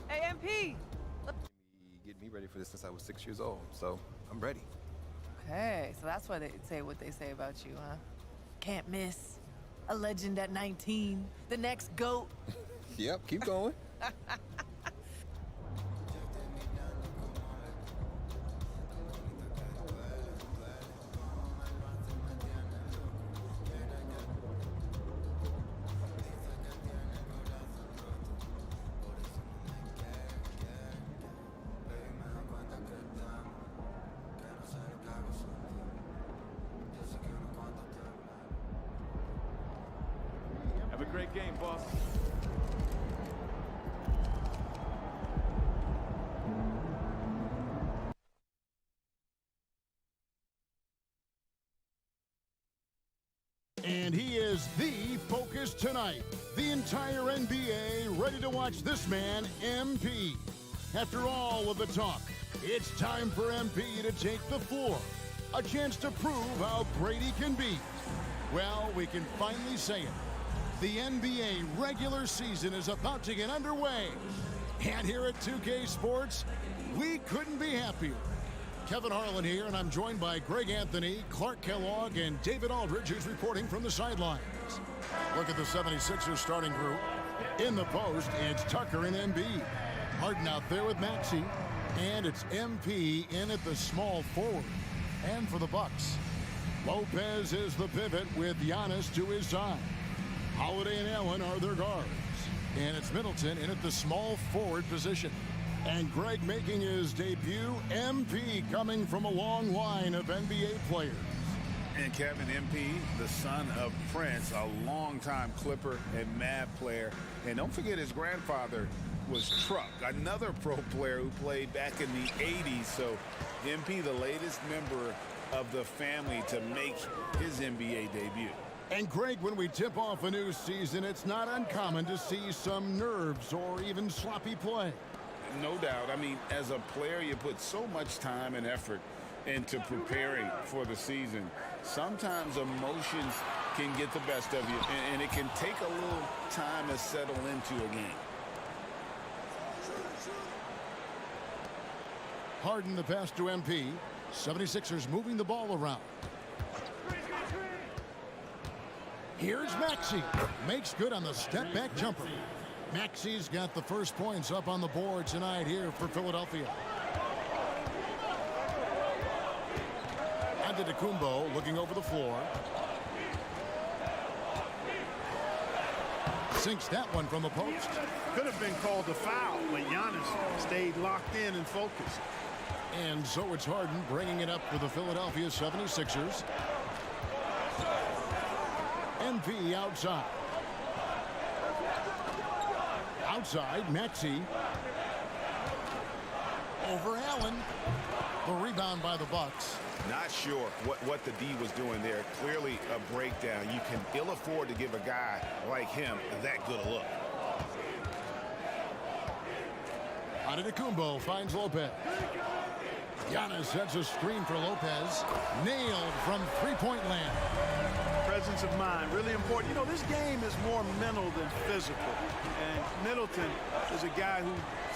Hey, MP! Get me ready for this since I was 6 years old, so I'm ready. Hey, so that's why they say what they say about you, huh? Can't miss. A legend at 19. The next GOAT. Yep, keep going. Have a great game, boss. And he is the focus tonight. The entire NBA ready to watch this man, MP. After all of the talk, it's time for MP to take the floor. A chance to prove how great he can be. Well, we can finally say it. The NBA regular season is about to get underway. And here at 2K Sports, we couldn't be happier. Kevin Harlan here, and I'm joined by Greg Anthony, Clark Kellogg, and David Aldridge, who's reporting from the sidelines. Look at the 76ers starting group. In the post, it's Tucker and Embiid. Harden out there with Maxey, and it's MP in at the small forward. And for the Bucks, Lopez is the pivot with Giannis to his side. Holiday and Allen are their guards. And it's Middleton in at the small forward position. And Greg making his debut, MP coming from a long line of NBA players. And Kevin, MP, the son of Prince, a longtime Clipper and Mavs player. And don't forget his grandfather was Truck, another pro player who played back in the 80s. So MP, the latest member of the family to make his NBA debut. And Greg, when we tip off a new season, it's not uncommon to see some nerves or even sloppy play. No doubt. I mean, as a player, you put so much time and effort into preparing for the season. Sometimes emotions can get the best of you, and it can take a little time to settle into a game. Harden the pass to MP. 76ers moving the ball around. Here's Maxey. Makes good on the step-back jumper. Maxey's got the first points up on the board tonight here for Philadelphia. Antetokounmpo looking over the floor. Sinks that one from the post. Could have been called a foul, but Giannis stayed locked in and focused. And so it's Harden bringing it up for the Philadelphia 76ers. MP outside. Outside, Maxey. Over Allen. The rebound by the Bucks. Not sure what the D was doing there. Clearly a breakdown. You can ill afford to give a guy like him that good a look. Antetokounmpo finds Lopez. Giannis sets a screen for Lopez. Nailed from three-point land. Presence of mind, really important. You know, this game is more mental than physical. And Middleton is a guy who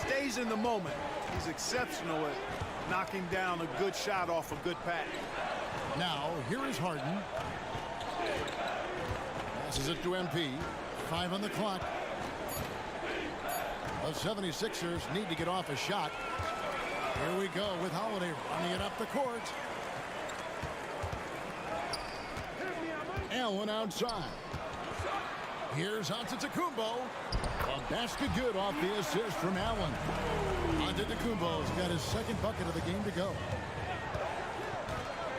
stays in the moment. He's exceptional at knocking down a good shot off a good pass. Now, here is Harden. Passes it to MP. 5 on the clock. The 76ers need to get off a shot. Here we go with Holiday running it up the court. Allen outside. Here's Antetokounmpo. A basket good off the assist from Allen. Antetokounmpo's got his second bucket of the game to go.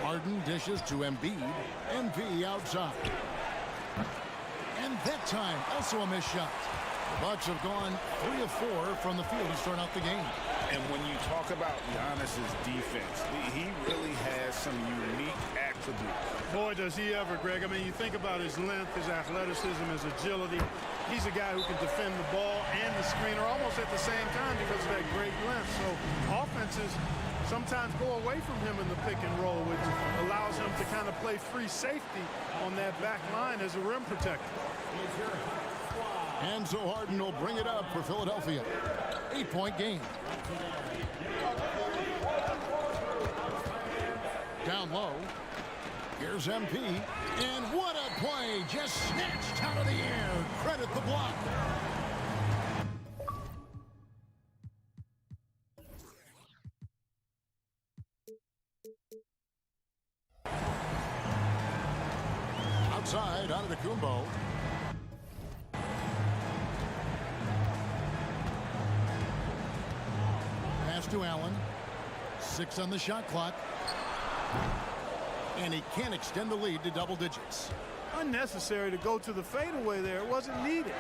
Harden dishes to Embiid. MP outside. And that time, also a missed shot. The Bucks have gone 3 of 4 from the field to start out the game. And when you talk about Giannis's defense, he really has some unique attributes. Boy, does he ever, Greg. I mean, you think about his length, his athleticism, his agility. He's a guy who can defend the ball and the screener almost at the same time because of that great length. So offenses sometimes go away from him in the pick and roll, which allows him to kind of play free safety on that back line as a rim protector. And so Harden will bring it up for Philadelphia. 8-point game. Down low. Here's MP. And what a play. Just snatched out of the air. Credit the block. Outside, Antetokounmpo. Pass to Allen. 6 on the shot clock. And he can't extend the lead to double digits. Unnecessary to go to the fadeaway there. It wasn't needed.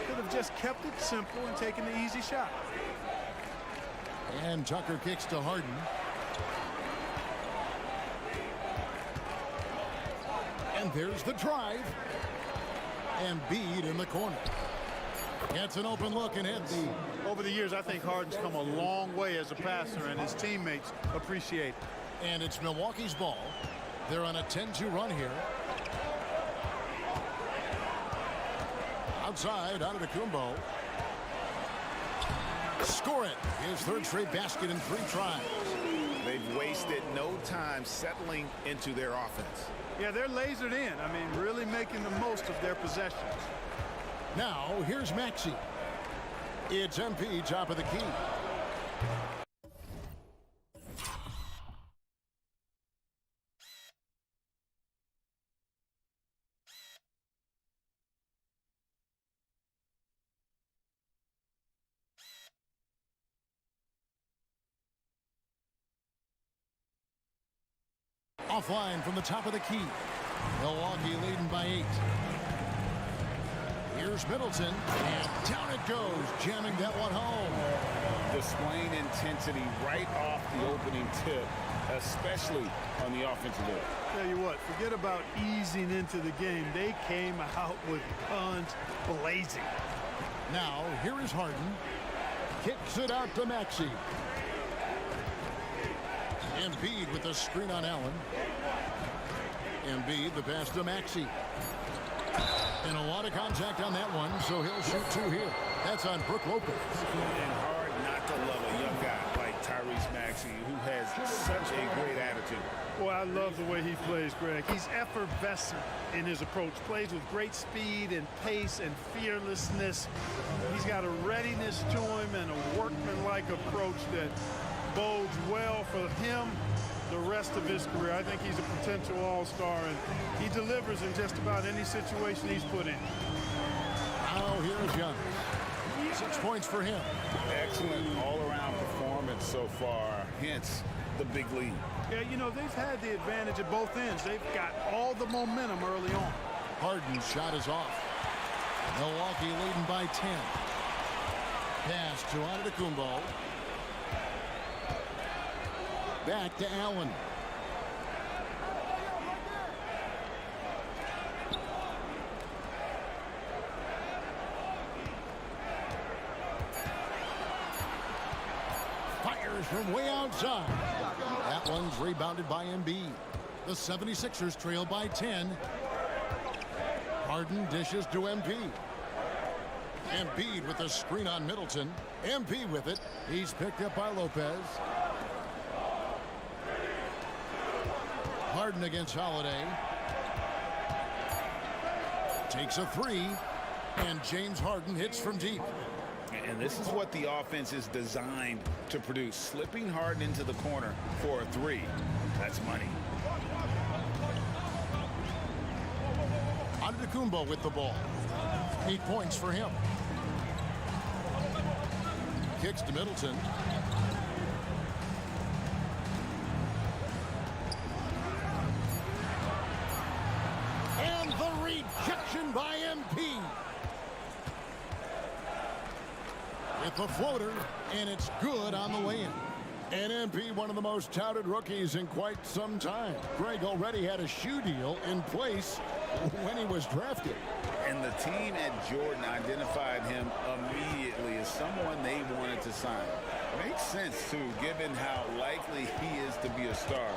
Could have just kept it simple and taken the easy shot. And Tucker kicks to Harden. And there's the drive. Embiid in the corner. Gets an open look and hits. Over the years, I think Harden's come a long way as a passer, and his teammates appreciate it. And it's Milwaukee's ball. They're on a 10-2 run here. Outside, Antetokounmpo. Score it. His third straight basket in 3 tries. They've wasted no time settling into their offense. Yeah, they're lasered in. I mean, really making the most of their possessions. Now, here's Maxey. It's MP, top of the key. Offline from the top of the key. Milwaukee leading by 8. Here's Middleton, and down it goes, jamming that one home. Displaying intensity right off the opening tip, especially on the offensive end. Tell you what, forget about easing into the game. They came out with guns blazing. Now, here is Harden. Kicks it out to Maxey. Embiid with the screen on Allen. Embiid, the pass to Maxey. And a lot of contact on that one, so he'll shoot 2 here. That's on Brook Lopez. And hard not to love a young guy like Tyrese Maxey, who has such a great attitude. Boy, I love the way he plays, Greg. He's effervescent in his approach. Plays with great speed and pace and fearlessness. He's got a readiness to him and a workman-like approach that bodes well for him the rest of his career. I think he's a potential all-star, and he delivers in just about any situation he's put in. Now here's Giannis. 6 points for him. Excellent all-around performance so far. Hence the big lead. Yeah, you know, they've had the advantage at both ends. They've got all the momentum early on. Harden's shot is off. Milwaukee leading by 10. Pass to Antetokounmpo. Back to Allen. Fires from way outside. That one's rebounded by Embiid. The 76ers trail by 10. Harden dishes to Embiid. Embiid with a screen on Middleton. Embiid with it. He's picked up by Lopez. Harden against Holiday. Takes a three. And James Harden hits from deep. And this is what the offense is designed to produce. Slipping Harden into the corner for a three. That's money. Antetokounmpo with the ball. 8 points for him. Kicks to Middleton. And the rejection by MP. With the floater, and it's good on the way in. And MP, one of the most touted rookies in quite some time. Greg already had a shoe deal in place when he was drafted. And the team at Jordan identified him immediately as someone they wanted to sign. Makes sense, too, given how likely he is to be a star.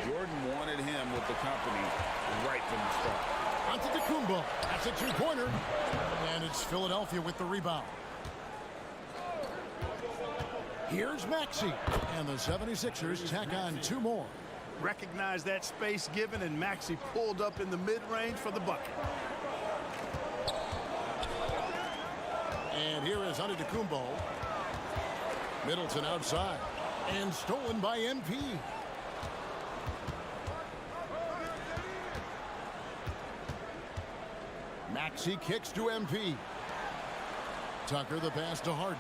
Jordan wanted him with the company right from the start. Antetokounmpo. That's a two-pointer. And it's Philadelphia with the rebound. Here's Maxey. And the 76ers tack on two more. Recognize that space given, and Maxey pulled up in the mid-range for the bucket. And here is Antetokounmpo. Middleton outside. And stolen by MP. Maxey kicks to MP. Tucker the pass to Harden.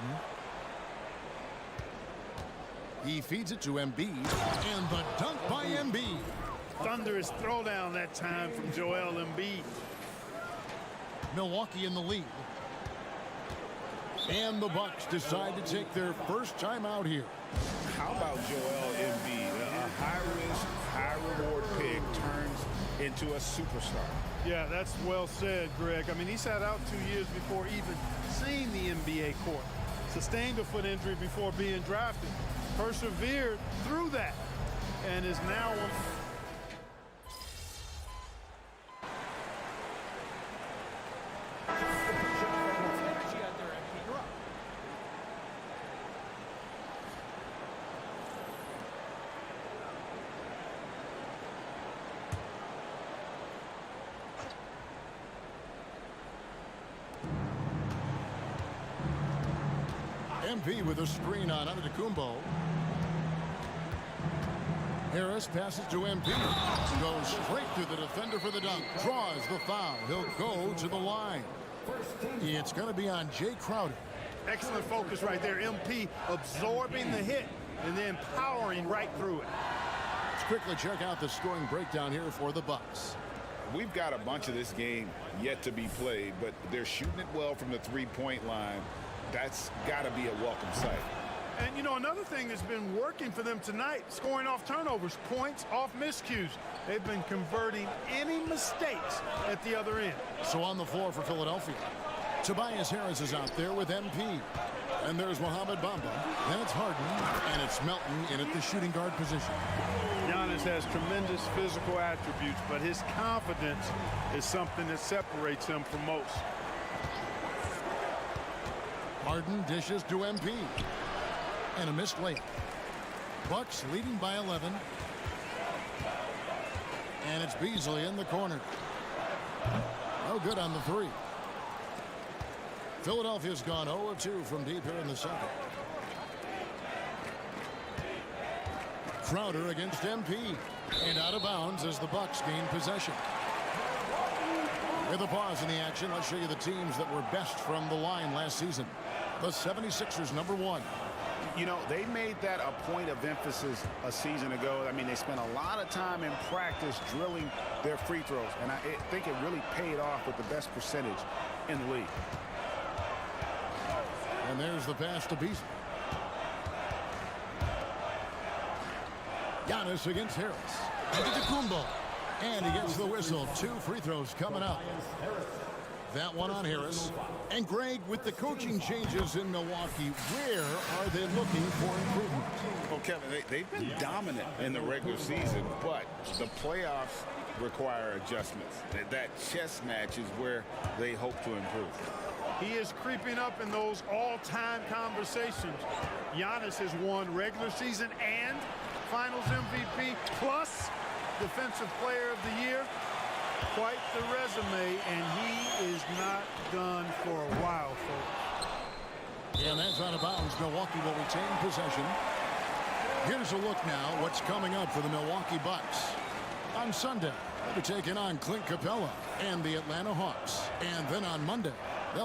He feeds it to Embiid. And the dunk by Embiid. Thunderous throwdown that time from Joel Embiid. Milwaukee in the lead. And the Bucks decide to take their first time out here. How about Joel Embiid? A high-risk, high-reward pick turns into a superstar. Yeah, that's well said, Greg. I mean, he sat out 2 years before even seeing the NBA court. Sustained a foot injury before being drafted. Persevered through that and is now MP with a screen on Antetokounmpo. Harris passes to MP. Goes straight through the defender for the dunk. Draws the foul. He'll go to the line. It's going to be on Jay Crowder. excellent focus right there. MP absorbing the hit and then powering right through it. Let's quickly check out the scoring breakdown here for the Bucks. We've got a bunch of this game yet to be played, but they're shooting it well from the three-point line. That's got to be a welcome sight. And, you know, another thing that's been working for them tonight, scoring off turnovers, points off miscues. They've been converting any mistakes at the other end. So on the floor for Philadelphia, Tobias Harris is out there with MP. And there's Mohamed Bamba. That's Harden. And it's Melton in at the shooting guard position. Giannis has tremendous physical attributes, but his confidence is something that separates him from most. Harden dishes to MP. And a missed layup. Bucks leading by 11. And it's Beasley in the corner. No good on the three. Philadelphia's gone 0 of 2 from deep here in the second. Crowder against MP. And out of bounds as the Bucks gain possession. With a pause in the action, let's show you the teams that were best from the line last season. The 76ers, number 1. You know, they made that a point of emphasis a season ago. I mean, they spent a lot of time in practice drilling their free throws, and I think it really paid off with the best percentage in the league. And there's the pass to Beasley. Giannis against Harris. Antetokounmpo. And he gets the whistle. 2 free throws coming up. That one on Harris. And Greg, with the coaching changes in Milwaukee, where are they looking for improvement? Well, Kevin, they've been dominant in the regular season, but the playoffs require adjustments. That chess match is where they hope to improve. He is creeping up in those all-time conversations. Giannis has won regular season and Finals MVP plus Defensive Player of the Year. Quite the resume, and he is not done for a while, folks. And that's out of bounds. Milwaukee will retain possession. Here's a look now what's coming up for the Milwaukee Bucks. On Sunday, they're taking on Clint Capella and the Atlanta Hawks. And then on Monday,